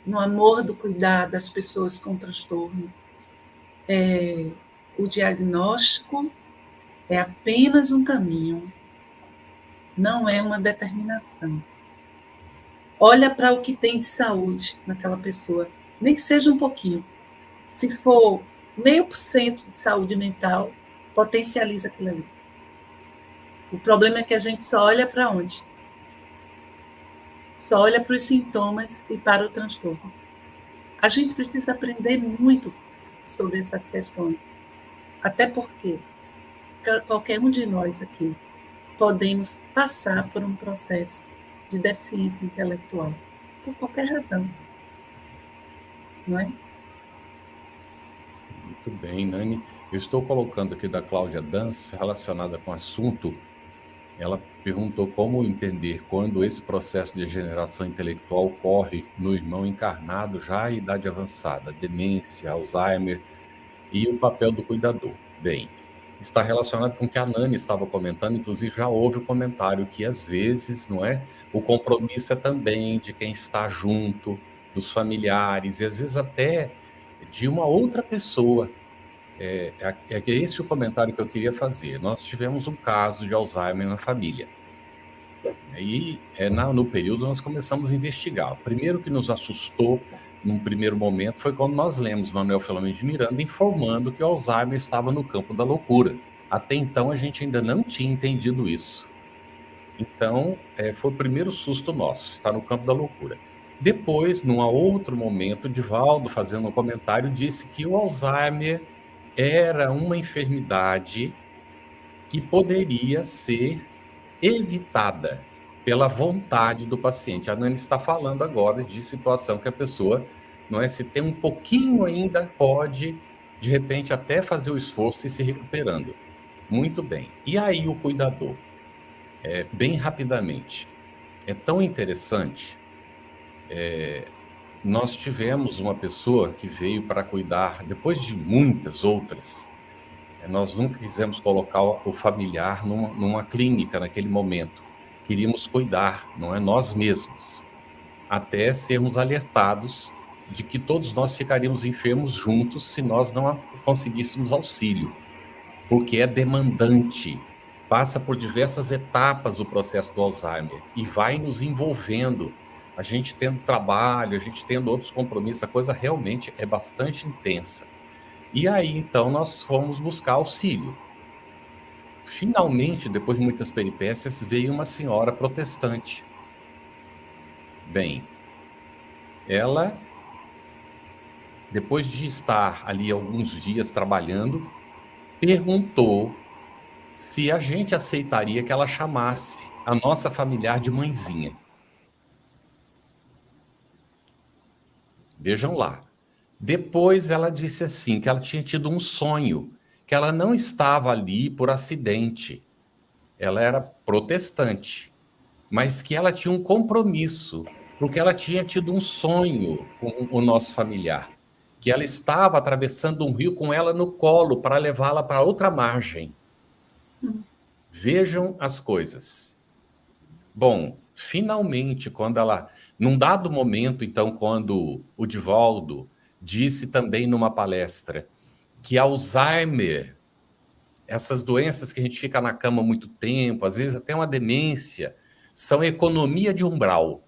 no amor do cuidar das pessoas com transtorno. O diagnóstico é apenas um caminho, não é uma determinação. Olha para o que tem de saúde naquela pessoa, nem que seja um pouquinho. Se for 0,5% de saúde mental, potencializa aquilo ali. O problema é que a gente só olha para onde? Só olha para os sintomas e para o transtorno. A gente precisa aprender muito sobre essas questões. Até porque qualquer um de nós aqui podemos passar por um processo de deficiência intelectual, por qualquer razão. Não é? Muito bem, Nani. Eu estou colocando aqui da Cláudia Danz, relacionada com o assunto. Ela perguntou como entender quando esse processo de degeneração intelectual ocorre no irmão encarnado já em idade avançada, demência, Alzheimer, e o papel do cuidador. Bem, está relacionado com o que a Nani estava comentando, inclusive já houve o comentário que às vezes, não é? O compromisso é também de quem está junto, dos familiares, e às vezes até de uma outra pessoa. É esse o comentário que eu queria fazer. Nós tivemos um caso de Alzheimer na família. E no período nós começamos a investigar. O primeiro que nos assustou, num primeiro momento, foi quando nós lemos Manuel Filomeno de Miranda informando que o Alzheimer estava no campo da loucura. Até então a gente ainda não tinha entendido isso. Então, foi o primeiro susto nosso, está no campo da loucura. Depois, num outro momento, Divaldo, fazendo um comentário, disse que o Alzheimer era uma enfermidade que poderia ser evitada pela vontade do paciente. A Nani está falando agora de situação que a pessoa, não é, se tem um pouquinho ainda, pode, de repente, até fazer o esforço e se recuperando. Muito bem. E aí o cuidador? Bem rapidamente. É tão interessante. Nós tivemos uma pessoa que veio para cuidar, depois de muitas outras. Nós nunca quisemos colocar o familiar numa clínica naquele momento. Queríamos cuidar, não é, nós mesmos, até sermos alertados de que todos nós ficaríamos enfermos juntos se nós não conseguíssemos auxílio, porque é demandante, passa por diversas etapas o processo do Alzheimer e vai nos envolvendo. A gente tendo trabalho, a gente tendo outros compromissos, a coisa realmente é bastante intensa. E aí, então, nós fomos buscar auxílio. Finalmente, depois de muitas peripécias, veio uma senhora protestante. Bem, ela, depois de estar ali alguns dias trabalhando, perguntou se a gente aceitaria que ela chamasse a nossa familiar de mãezinha. Vejam lá. Depois ela disse assim, que ela tinha tido um sonho, que ela não estava ali por acidente. Ela era protestante, mas que ela tinha um compromisso, porque ela tinha tido um sonho com o nosso familiar, que ela estava atravessando um rio com ela no colo para levá-la para outra margem. Vejam as coisas. Bom, finalmente, num dado momento, então, quando o Divaldo disse também numa palestra que Alzheimer, essas doenças que a gente fica na cama muito tempo, às vezes até uma demência, são economia de umbral.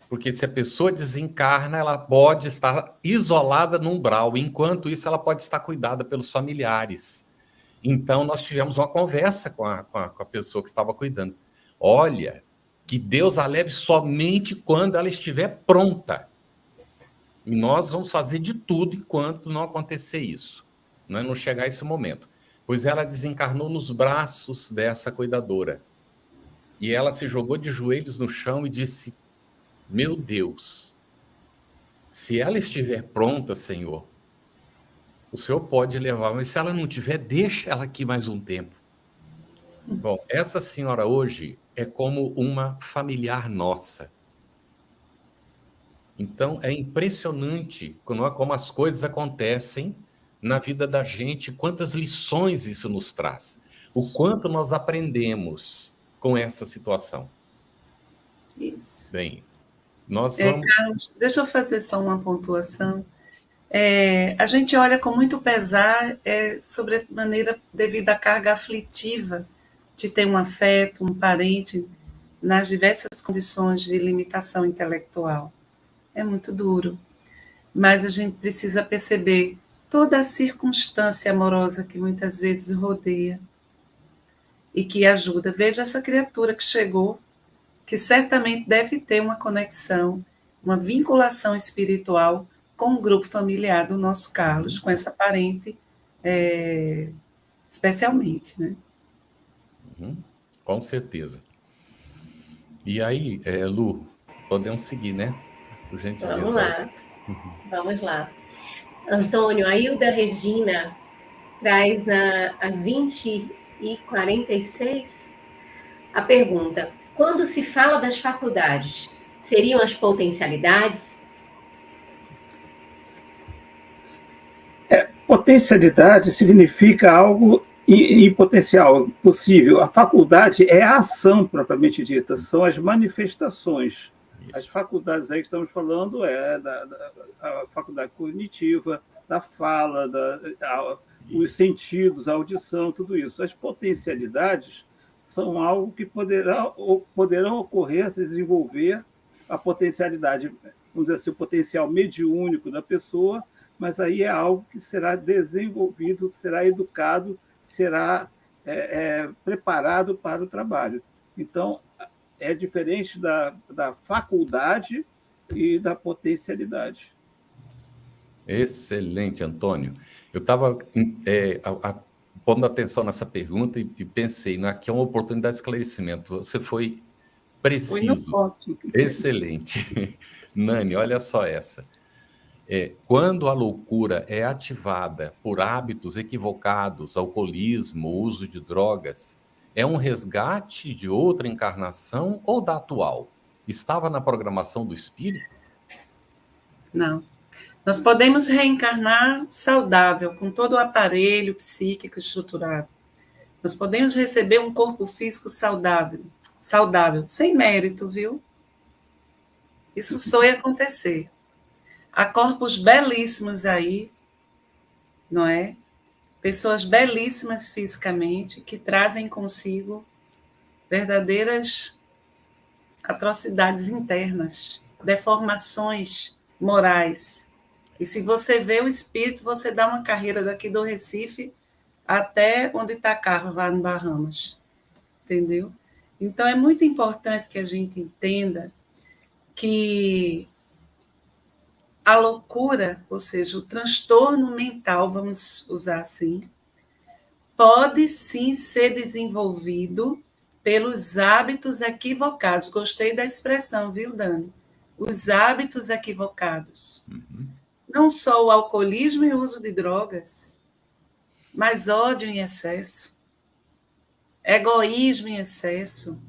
Porque se a pessoa desencarna, ela pode estar isolada no umbral, enquanto isso ela pode estar cuidada pelos familiares. Então, nós tivemos uma conversa com a pessoa que estava cuidando. Olha, que Deus a leve somente quando ela estiver pronta. E nós vamos fazer de tudo enquanto não acontecer isso, não chegar esse momento. Pois ela desencarnou nos braços dessa cuidadora. E ela se jogou de joelhos no chão e disse, meu Deus, se ela estiver pronta, Senhor, o Senhor pode levar, mas se ela não tiver, deixa ela aqui mais um tempo. Bom, essa senhora hoje é como uma familiar nossa. Então, é impressionante como as coisas acontecem na vida da gente, quantas lições isso nos traz, o quanto nós aprendemos com essa situação. Isso. Bem, nós vamos... Carlos, deixa eu fazer só uma pontuação. A gente olha com muito pesar, sobremaneira devido à carga aflitiva de ter um afeto, um parente, nas diversas condições de limitação intelectual. É muito duro, mas a gente precisa perceber toda a circunstância amorosa que muitas vezes rodeia e que ajuda. Veja essa criatura que chegou, que certamente deve ter uma conexão, uma vinculação espiritual com o grupo familiar do nosso Carlos, com essa parente, especialmente, né? Com certeza. E aí, Lu, podemos seguir, né? Por gentileza. Vamos lá. Vamos lá. Antônio, a Hilda Regina traz às 20h46 a pergunta: quando se fala das faculdades, seriam as potencialidades? potencialidade significa algo em potencial, possível. A faculdade é a ação propriamente dita, são as manifestações. Isso. As faculdades aí que estamos falando a faculdade cognitiva, da fala, os sentidos, a audição, tudo isso. As potencialidades são algo que poderão ocorrer, se desenvolver a potencialidade, vamos dizer assim, o potencial mediúnico da pessoa, mas aí é algo que será desenvolvido, que será educado, será preparado para o trabalho. Então, é diferente da faculdade e da potencialidade. Excelente, Antônio. Eu estava pondo atenção nessa pergunta e pensei, aqui é uma oportunidade de esclarecimento. Você foi preciso. Excelente. Nani, olha só essa. Quando a loucura é ativada por hábitos equivocados, alcoolismo, uso de drogas, é um resgate de outra encarnação ou da atual? Estava na programação do espírito? Não. Nós podemos reencarnar saudável, com todo o aparelho psíquico estruturado. Nós podemos receber um corpo físico saudável, sem mérito, viu? Isso só ia acontecer. Há corpos belíssimos aí, não é? Pessoas belíssimas fisicamente, que trazem consigo verdadeiras atrocidades internas, deformações morais. E se você vê o espírito, você dá uma carreira daqui do Recife até onde está Carlos, lá no Bahamas. Entendeu? Então, é muito importante que a gente entenda que a loucura, ou seja, o transtorno mental, vamos usar assim, pode sim ser desenvolvido pelos hábitos equivocados. Gostei da expressão, viu, Dani? Os hábitos equivocados. Uhum. Não só o alcoolismo e o uso de drogas, mas ódio em excesso, egoísmo em excesso,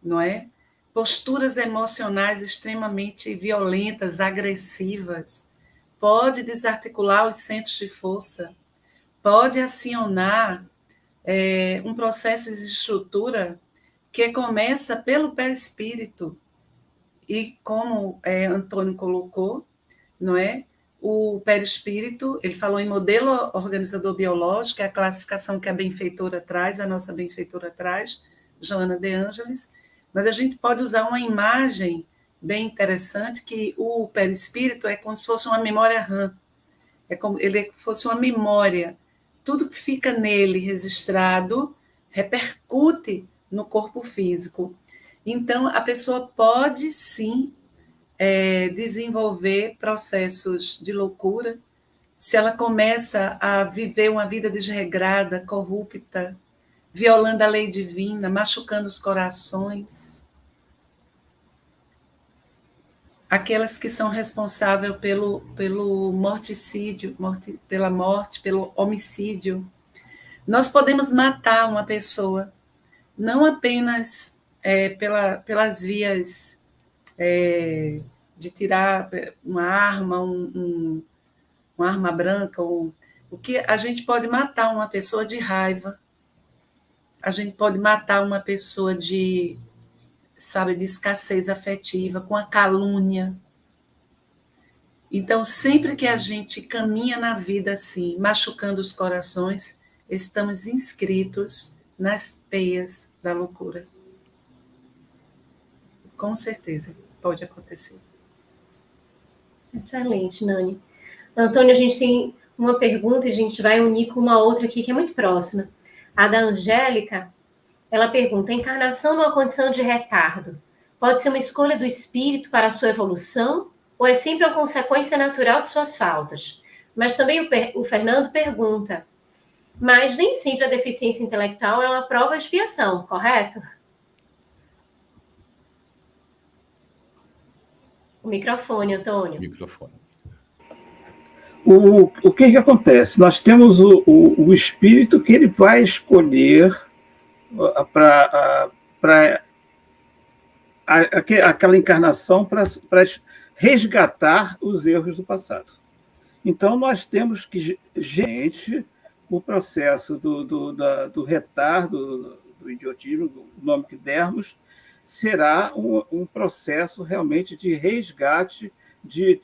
não é? Posturas emocionais extremamente violentas, agressivas, pode desarticular os centros de força, pode acionar um processo de estrutura que começa pelo perispírito. E como Antônio colocou, não é? O perispírito, ele falou em modelo organizador biológico, que é a classificação que a benfeitora traz, a nossa benfeitora traz, Joana de Ângeles, mas a gente pode usar uma imagem bem interessante, que o perispírito é como se fosse uma memória RAM, é como ele fosse uma memória. Tudo que fica nele registrado repercute no corpo físico. Então, a pessoa pode, sim, desenvolver processos de loucura se ela começa a viver uma vida desregrada, corrupta, violando a lei divina, machucando os corações. Aquelas que são responsáveis pelo morticídio, pela morte, pelo homicídio. Nós podemos matar uma pessoa, não apenas pelas vias de tirar uma arma, uma arma branca, o que a gente pode matar uma pessoa de raiva, a gente pode matar uma pessoa de escassez afetiva, com a calúnia. Então, sempre que a gente caminha na vida assim, machucando os corações, estamos inscritos nas teias da loucura. Com certeza, pode acontecer. Excelente, Nani. Antônio, a gente tem uma pergunta e a gente vai unir com uma outra aqui que é muito próxima. A da Angélica, ela pergunta: a encarnação numa condição de retardo pode ser uma escolha do espírito para a sua evolução ou é sempre uma consequência natural de suas faltas? Mas também o Fernando pergunta: mas nem sempre a deficiência intelectual é uma prova de expiação, correto? O microfone, Antônio. Microfone. O que acontece? Nós temos o espírito que ele vai escolher para aquela encarnação para resgatar os erros do passado. Então, nós temos que, gente, o processo do retardo, do idiotismo, do nome que dermos, será um processo realmente de resgate, de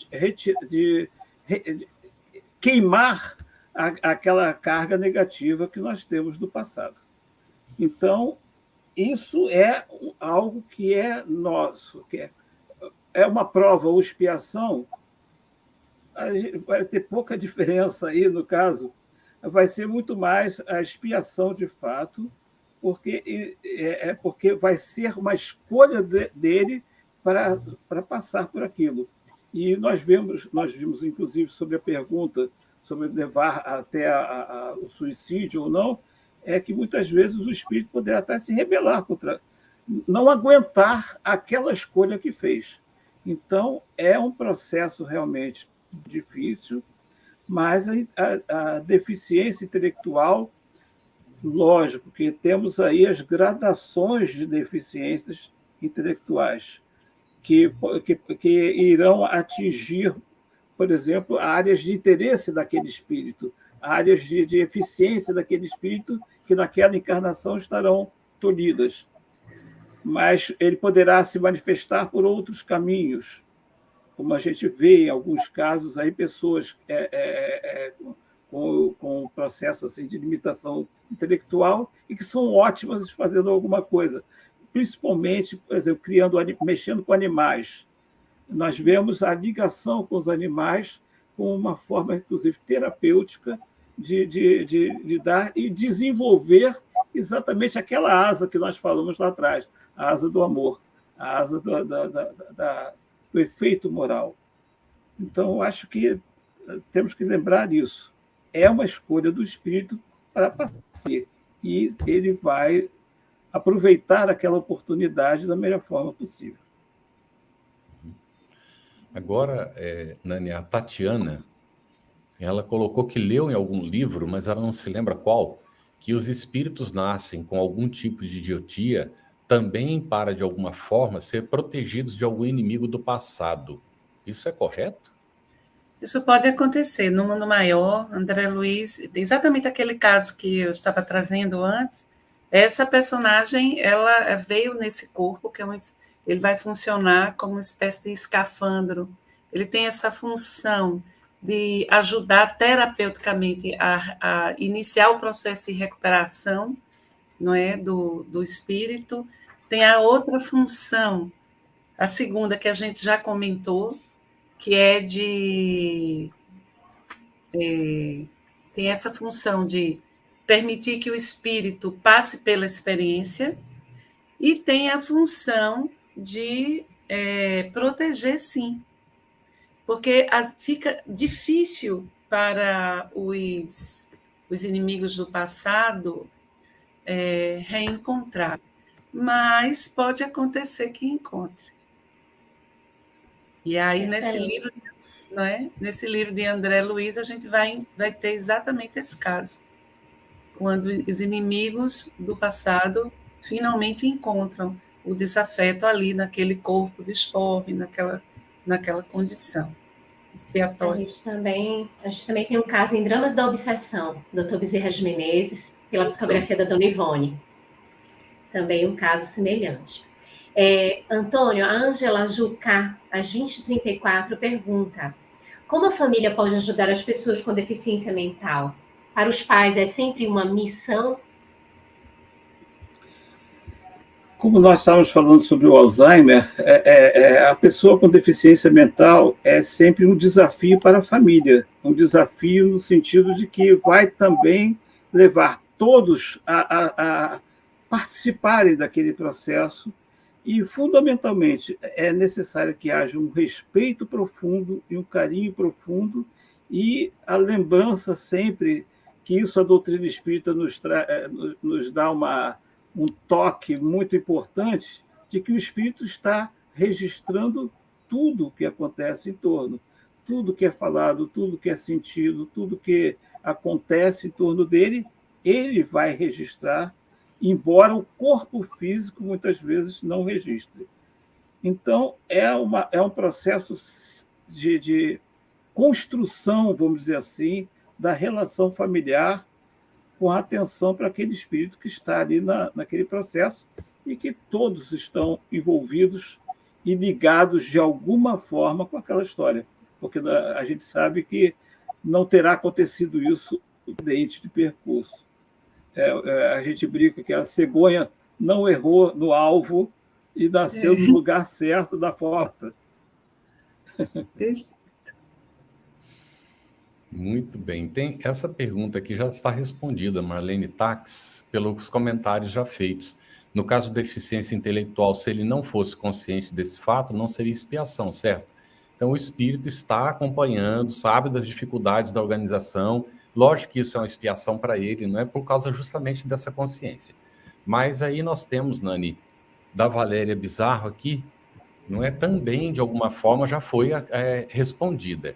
queimar aquela carga negativa que nós temos do passado. Então, isso é algo que é nosso, que é uma prova ou expiação. Vai ter pouca diferença aí, no caso, vai ser muito mais a expiação de fato, porque vai ser uma escolha dele para passar por aquilo. E nós vimos, inclusive, sobre a pergunta sobre levar até o suicídio ou não, é que muitas vezes o espírito poderá até se rebelar contra, não aguentar aquela escolha que fez. Então, é um processo realmente difícil, mas a deficiência intelectual, lógico que temos aí as gradações de deficiências intelectuais que irão atingir, por exemplo, áreas de interesse daquele espírito, áreas de eficiência daquele espírito que naquela encarnação estarão tolhidas. Mas ele poderá se manifestar por outros caminhos, como a gente vê em alguns casos aí pessoas com processo assim, de limitação intelectual e que são ótimas fazendo alguma coisa, principalmente, por exemplo, mexendo com animais. Nós vemos a ligação com os animais como uma forma, inclusive, terapêutica de dar e desenvolver exatamente aquela asa que nós falamos lá atrás, a asa do amor, a asa do efeito moral. Então, eu acho que temos que lembrar disso. É uma escolha do espírito para passar, e ele vai aproveitar aquela oportunidade da melhor forma possível. Agora, Nani, a Tatiana, ela colocou que leu em algum livro, mas ela não se lembra qual, que os espíritos nascem com algum tipo de idiotia também para, de alguma forma, ser protegidos de algum inimigo do passado. Isso é correto? Isso pode acontecer. No Mundo Maior, André Luiz, exatamente aquele caso que eu estava trazendo antes, essa personagem, ela veio nesse corpo, ele vai funcionar como uma espécie de escafandro. Ele tem essa função de ajudar terapeuticamente a iniciar o processo de recuperação, não é, do espírito. Tem a outra função, a segunda, que a gente já comentou, que é tem essa função de permitir que o espírito passe pela experiência, e tem a função de proteger, sim, porque fica difícil para os inimigos do passado reencontrar, mas pode acontecer que encontre. E aí, nesse livro, não é? Nesse livro de André Luiz, a gente vai ter exatamente esse caso, quando os inimigos do passado finalmente encontram o desafeto ali naquele corpo disforme, naquela condição expiatória. A gente também tem um caso em Dramas da Obsessão, Dr. Bezerra de Menezes, pela psicografia da Dona Ivone. Também um caso semelhante. Antônio, a Ângela Jucá, às 20h34, pergunta: como a família pode ajudar as pessoas com deficiência mental? Para os pais é sempre uma missão? Como nós estávamos falando sobre o Alzheimer, a pessoa com deficiência mental é sempre um desafio para a família, um desafio no sentido de que vai também levar todos a participarem daquele processo e, fundamentalmente, é necessário que haja um respeito profundo e um carinho profundo e a lembrança sempre que isso a doutrina espírita nos dá um toque muito importante de que o espírito está registrando tudo o que acontece em torno, tudo que é falado, tudo que é sentido, tudo que acontece em torno dele, ele vai registrar, embora o corpo físico muitas vezes não registre. Então, é um processo de construção, vamos dizer assim, da relação familiar, com atenção para aquele espírito que está ali naquele processo e que todos estão envolvidos e ligados de alguma forma com aquela história. Porque a gente sabe que não terá acontecido isso dentro de percurso. A gente brinca que a cegonha não errou no alvo e nasceu no lugar certo da porta. Muito bem. Tem essa pergunta aqui já está respondida, Marlene Tax, pelos comentários já feitos. No caso de deficiência intelectual, se ele não fosse consciente desse fato, não seria expiação, certo? Então, o espírito está acompanhando, sabe das dificuldades da organização. Lógico que isso é uma expiação para ele, não é por causa justamente dessa consciência. Mas aí nós temos, Nani, da Valéria Bizarro aqui, não é também, de alguma forma, já foi respondida.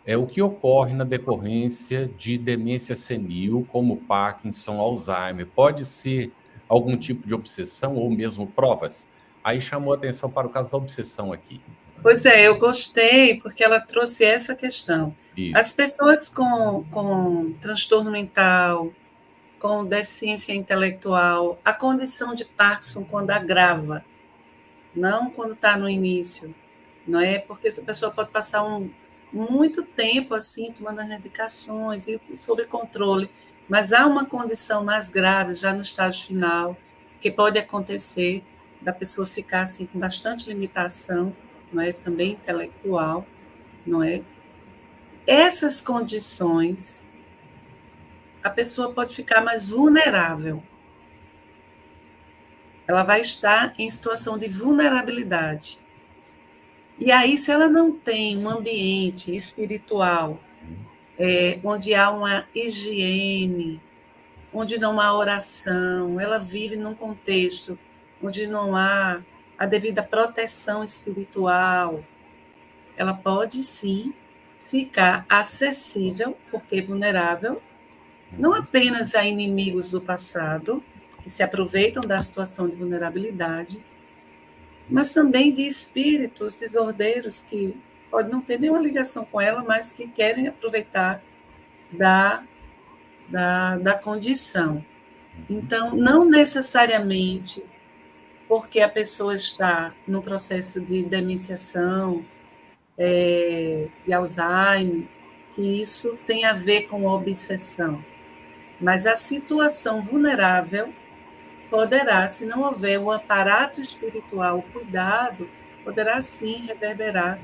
É o que ocorre na decorrência de demência senil, como Parkinson, Alzheimer. Pode ser algum tipo de obsessão ou mesmo provas? Aí chamou a atenção para o caso da obsessão aqui. Pois é, eu gostei porque ela trouxe essa questão. Isso. As pessoas com transtorno mental, com deficiência intelectual, a condição de Parkinson quando agrava, não quando está no início, não é? Porque essa pessoa pode passar muito tempo assim tomando as medicações e sob controle, mas há uma condição mais grave já no estágio final que pode acontecer da pessoa ficar assim com bastante limitação, não é? Também intelectual, não é? Essas condições, a pessoa pode ficar mais vulnerável. Ela vai estar em situação de vulnerabilidade. E aí, se ela não tem um ambiente espiritual, onde há uma higiene, onde não há oração, ela vive num contexto onde não há a devida proteção espiritual, ela pode sim ficar acessível, porque vulnerável, não apenas a inimigos do passado, que se aproveitam da situação de vulnerabilidade, mas também de espíritos desordeiros que podem não ter nenhuma ligação com ela, mas que querem aproveitar da condição. Então, não necessariamente porque a pessoa está no processo de demenciação, de Alzheimer, que isso tem a ver com obsessão. Mas a situação vulnerável poderá, se não houver o aparato espiritual, o cuidado, poderá sim reverberar.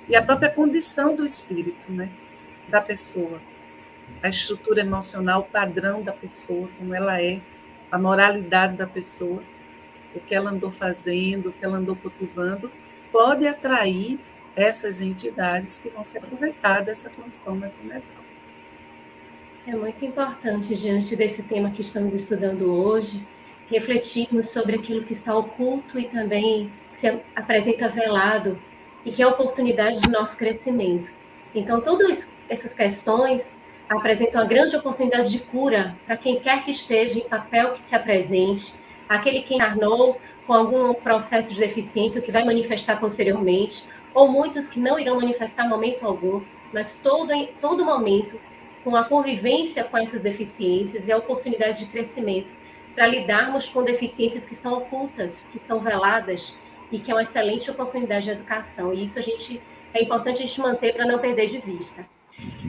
E a própria condição do espírito, né, da pessoa, a estrutura emocional, o padrão da pessoa, como ela é, a moralidade da pessoa, o que ela andou fazendo, o que ela andou cultivando, pode atrair essas entidades que vão se aproveitar dessa condição mais vulnerável. É muito importante, diante desse tema que estamos estudando hoje, refletirmos sobre aquilo que está oculto e também se apresenta velado e que é a oportunidade de nosso crescimento. Então, todas essas questões apresentam uma grande oportunidade de cura para quem quer que esteja em papel que se apresente, aquele que encarnou com algum processo de deficiência que vai manifestar posteriormente, ou muitos que não irão manifestar momento algum, mas todo momento, com a convivência com essas deficiências e a oportunidade de crescimento, para lidarmos com deficiências que estão ocultas, que estão veladas, e que é uma excelente oportunidade de educação. E isso é importante a gente manter para não perder de vista.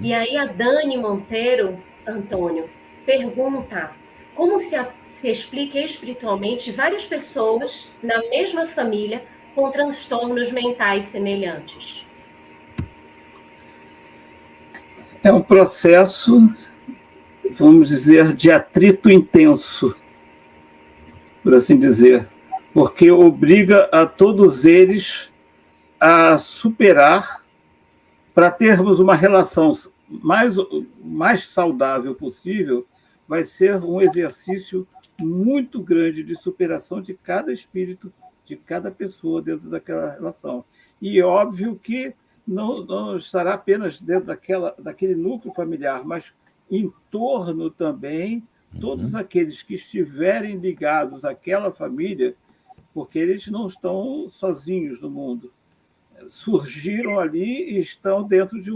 E aí a Dani Monteiro, Antônio, pergunta como se explica espiritualmente várias pessoas na mesma família com transtornos mentais semelhantes. É um processo, vamos dizer, de atrito intenso, por assim dizer, porque obriga a todos eles a superar para termos uma relação mais saudável possível. Vai ser um exercício muito grande de superação de cada espírito, de cada pessoa dentro daquela relação. E é óbvio que não estará apenas dentro daquele núcleo familiar, mas em torno também todos aqueles que estiverem ligados àquela família, porque eles não estão sozinhos no mundo. surgiram ali e estão dentro de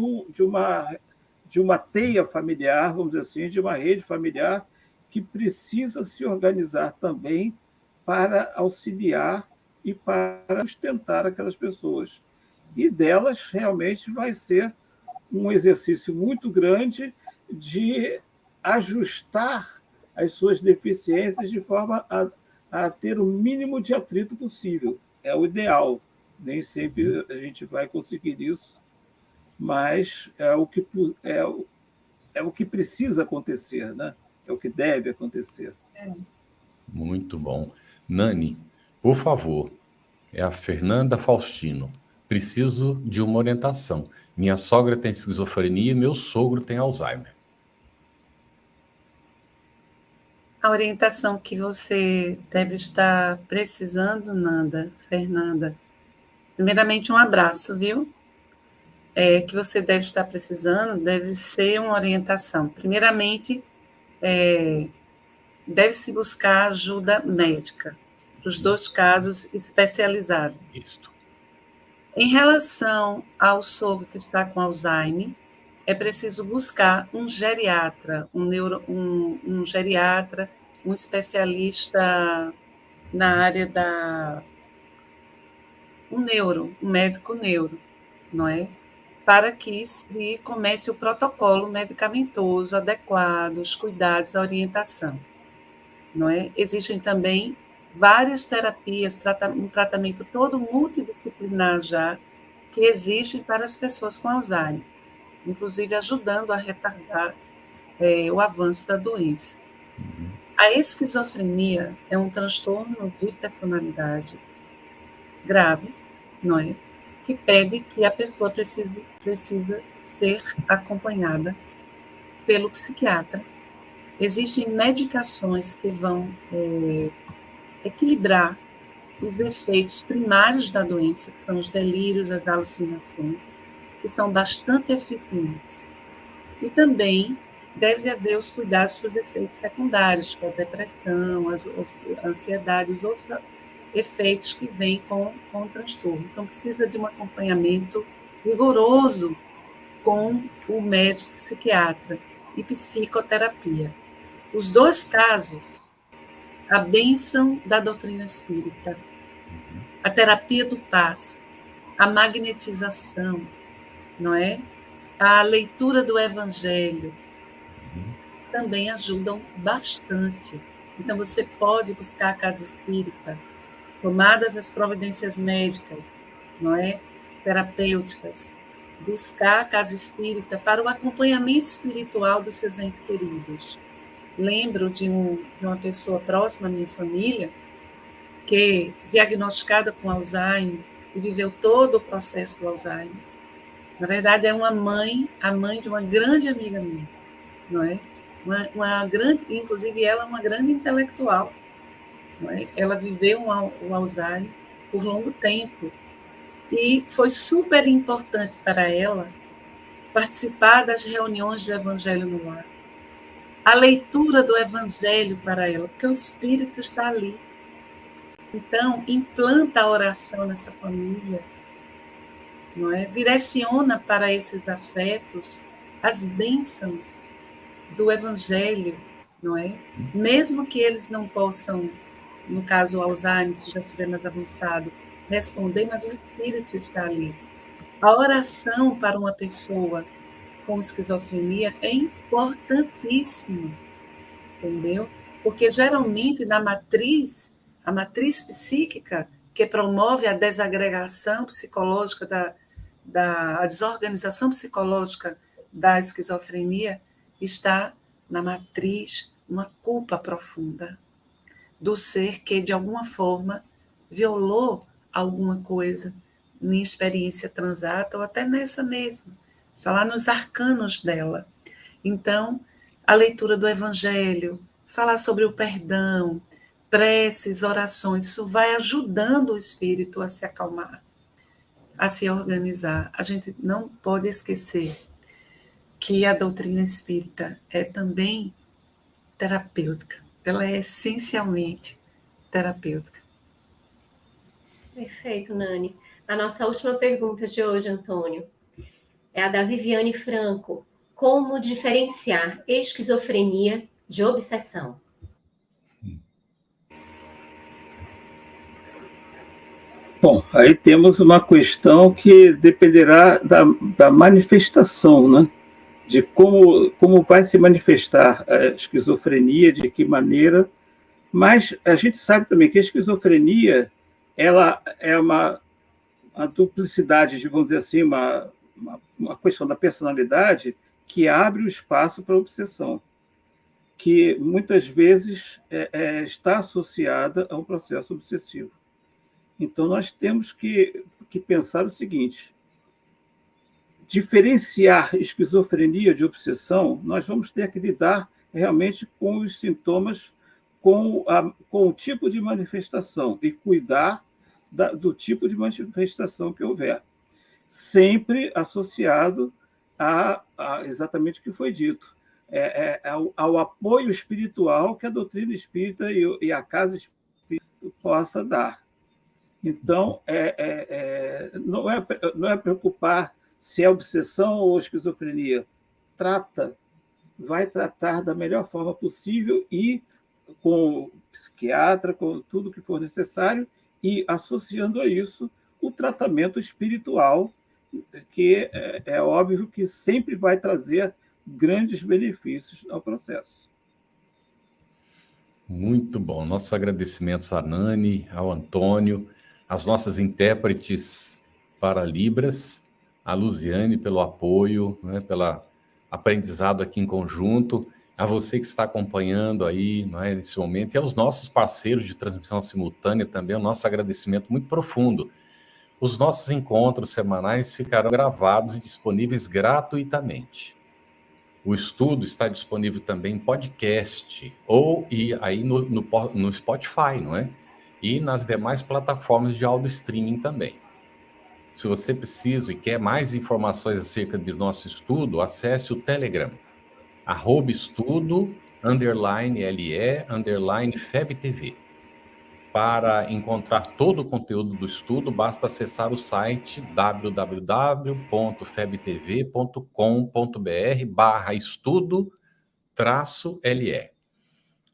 uma teia familiar, vamos dizer assim, de uma rede familiar que precisa se organizar também para auxiliar e para sustentar aquelas pessoas. E delas realmente vai ser um exercício muito grande de ajustar as suas deficiências de forma a ter o mínimo de atrito possível. É o ideal. Nem sempre a gente vai conseguir isso, mas é o que precisa acontecer, né? É o que deve acontecer. Muito bom. Nani, por favor, é a Fernanda Faustino. Preciso de uma orientação. Minha sogra tem esquizofrenia e meu sogro tem Alzheimer. A orientação que você deve estar precisando, Fernanda, primeiramente um abraço, viu? Que você deve estar precisando deve ser uma orientação. Primeiramente, deve-se buscar ajuda médica, para os 2 casos especializados. Isto. Em relação ao sogro que está com Alzheimer, é preciso buscar um geriatra, um geriatra, um especialista na área um médico neuro, não é? Para que se comece o protocolo medicamentoso adequado, os cuidados, a orientação, não é? Existem também várias terapias, um tratamento todo multidisciplinar já, que existe para as pessoas com Alzheimer, inclusive ajudando a retardar o avanço da doença. A esquizofrenia é um transtorno de personalidade grave, não é? Que pede que a pessoa precisa ser acompanhada pelo psiquiatra. Existem medicações que vão equilibrar os efeitos primários da doença, que são os delírios, as alucinações, que são bastante eficientes. E também deve haver os cuidados para os efeitos secundários, que é a depressão, a ansiedade, os outros efeitos que vêm com o transtorno. Então, precisa de um acompanhamento rigoroso com o médico psiquiatra e psicoterapia. Os 2 casos, a bênção da doutrina espírita, a terapia do passe, a magnetização, não é? A leitura do evangelho, também ajudam bastante. Então, você pode buscar a casa espírita, tomadas as providências médicas, não é? Terapêuticas, buscar a casa espírita para o acompanhamento espiritual dos seus entes queridos. Lembro de uma pessoa próxima à minha família, que, diagnosticada com Alzheimer, e viveu todo o processo do Alzheimer. Na verdade, é a mãe de uma grande amiga minha, não é? Inclusive, ela é uma grande intelectual. Não é? Ela viveu o Alzheimer por longo tempo e foi super importante para ela participar das reuniões do Evangelho no Lar, a leitura do Evangelho para ela, porque o Espírito está ali. Então, implanta a oração nessa família, não é? Direciona para esses afetos as bênçãos do Evangelho, não é? Mesmo que eles não possam, no caso o Alzheimer, se já estiver mais avançado, responder, mas o Espírito está ali. A oração para uma pessoa com esquizofrenia é importantíssima, entendeu? Porque geralmente a matriz psíquica, que promove a desagregação psicológica, a desorganização psicológica da esquizofrenia, está na matriz uma culpa profunda do ser que, de alguma forma, violou alguma coisa em experiência transata ou até nessa mesma. Está lá nos arcanos dela. Então, a leitura do Evangelho, falar sobre o perdão, preces, orações, isso vai ajudando o espírito a se acalmar, a se organizar. A gente não pode esquecer que a doutrina espírita é também terapêutica. Ela é essencialmente terapêutica. Perfeito, Nani. A nossa última pergunta de hoje, Antônio, é a da Viviane Franco. Como diferenciar esquizofrenia de obsessão? Bom, aí temos uma questão que dependerá da manifestação, né? De como vai se manifestar a esquizofrenia, de que maneira. Mas a gente sabe também que a esquizofrenia ela é uma duplicidade, vamos dizer assim, uma questão da personalidade que abre o espaço para a obsessão, que muitas vezes está associada a um processo obsessivo. Então, nós temos que pensar o seguinte: diferenciar esquizofrenia de obsessão, nós vamos ter que lidar realmente com os sintomas, com o tipo de manifestação e cuidar do tipo de manifestação que houver, sempre associado a exatamente o que foi dito, ao apoio espiritual que a doutrina espírita e a casa espírita possa dar. Então, não é preocupar se é obsessão ou esquizofrenia. Vai tratar da melhor forma possível e com o psiquiatra, com tudo que for necessário, e associando a isso o tratamento espiritual, que é óbvio que sempre vai trazer grandes benefícios ao processo. Muito bom. Nossos agradecimentos a Nani, ao Antônio, às nossas intérpretes para Libras, a Luziane pelo apoio, né, pelo aprendizado aqui em conjunto, a você que está acompanhando aí, né, nesse momento, e aos nossos parceiros de transmissão simultânea também, o nosso agradecimento muito profundo. Os nossos encontros semanais ficarão gravados e disponíveis gratuitamente. O estudo está disponível também em podcast, e aí no Spotify, não é? E nas demais plataformas de audio streaming também. Se você precisa e quer mais informações acerca do nosso estudo, acesse o Telegram, @estudo_LE_FebTV. Para encontrar todo o conteúdo do estudo, basta acessar o site www.febtv.com.br/estudo-LE.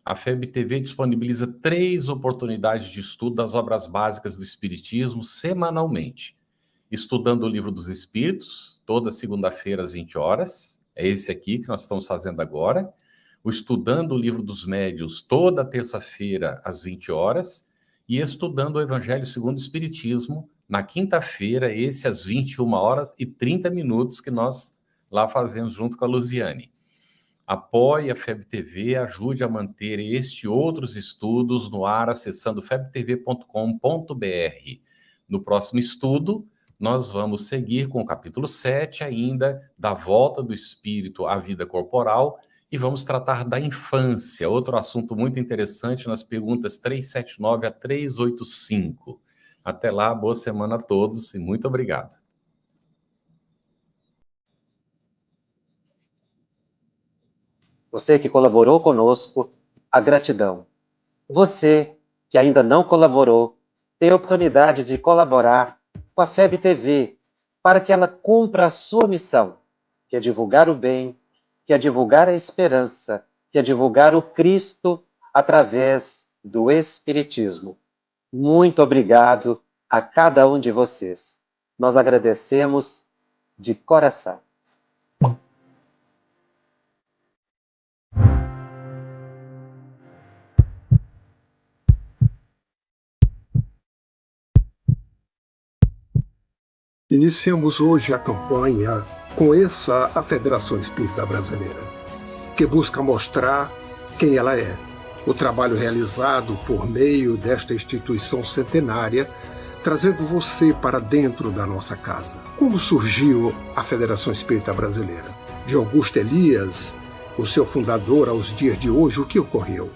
A FebTV disponibiliza 3 oportunidades de estudo das obras básicas do Espiritismo semanalmente. Estudando o Livro dos Espíritos, toda segunda-feira às 20 horas. É esse aqui que nós estamos fazendo agora. O Estudando o Livro dos Médiuns, toda terça-feira às 20 horas. E Estudando o Evangelho segundo o Espiritismo, na quinta-feira, esse às 21h30, que nós lá fazemos junto com a Luziane. Apoie a FebTV, ajude a manter este e outros estudos no ar acessando febtv.com.br. No próximo estudo, nós vamos seguir com o capítulo 7 ainda, da volta do espírito à vida corporal, e vamos tratar da infância, outro assunto muito interessante nas perguntas 379 a 385. Até lá, boa semana a todos e muito obrigado. Você que colaborou conosco, a gratidão. Você que ainda não colaborou, tem a oportunidade de colaborar com a FebTV para que ela cumpra a sua missão, que é divulgar o bem, que é divulgar a esperança, que é divulgar o Cristo através do Espiritismo. Muito obrigado a cada um de vocês. Nós agradecemos de coração. Iniciamos hoje a campanha Conheça a Federação Espírita Brasileira, que busca mostrar quem ela é. O trabalho realizado por meio desta instituição centenária, trazendo você para dentro da nossa casa. Como surgiu a Federação Espírita Brasileira? De Augusto Elias, o seu fundador, aos dias de hoje, o que ocorreu?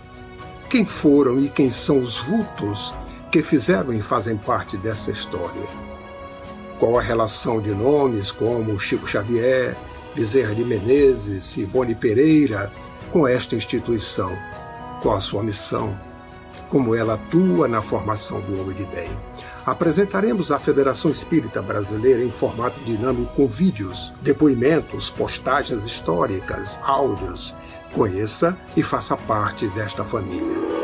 Quem foram e quem são os vultos que fizeram e fazem parte dessa história? Qual a relação de nomes como Chico Xavier, Bezerra de Menezes, Ivone Pereira com esta instituição? Qual a sua missão? Como ela atua na formação do homem de bem? apresentaremos a Federação Espírita Brasileira em formato dinâmico com vídeos, depoimentos, postagens históricas, áudios. Conheça e faça parte desta família.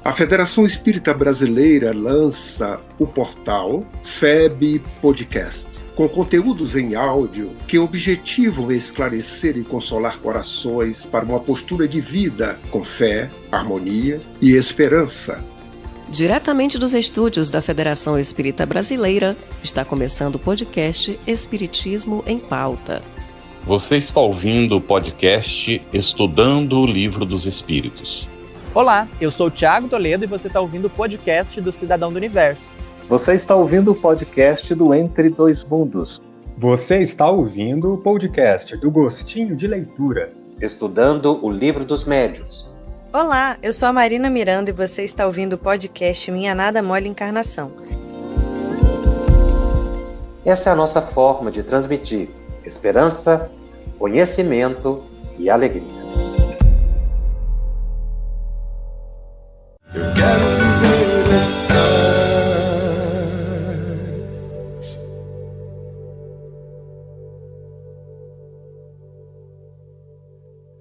A Federação Espírita Brasileira lança o portal FEB Podcast, com conteúdos em áudio que objetivam esclarecer e consolar corações para uma postura de vida com fé, harmonia e esperança. Diretamente dos estúdios da Federação Espírita Brasileira, está começando o podcast Espiritismo em Pauta. Você está ouvindo o podcast Estudando o Livro dos Espíritos. Olá, eu sou o Thiago Toledo e você está ouvindo o podcast do Cidadão do Universo. Você está ouvindo o podcast do Entre Dois Mundos. Você está ouvindo o podcast do Gostinho de Leitura. Estudando o Livro dos Médiuns. Olá, eu sou a Marina Miranda e você está ouvindo o podcast Minha Nada Mole Encarnação. Essa é a nossa forma de transmitir esperança, conhecimento e alegria.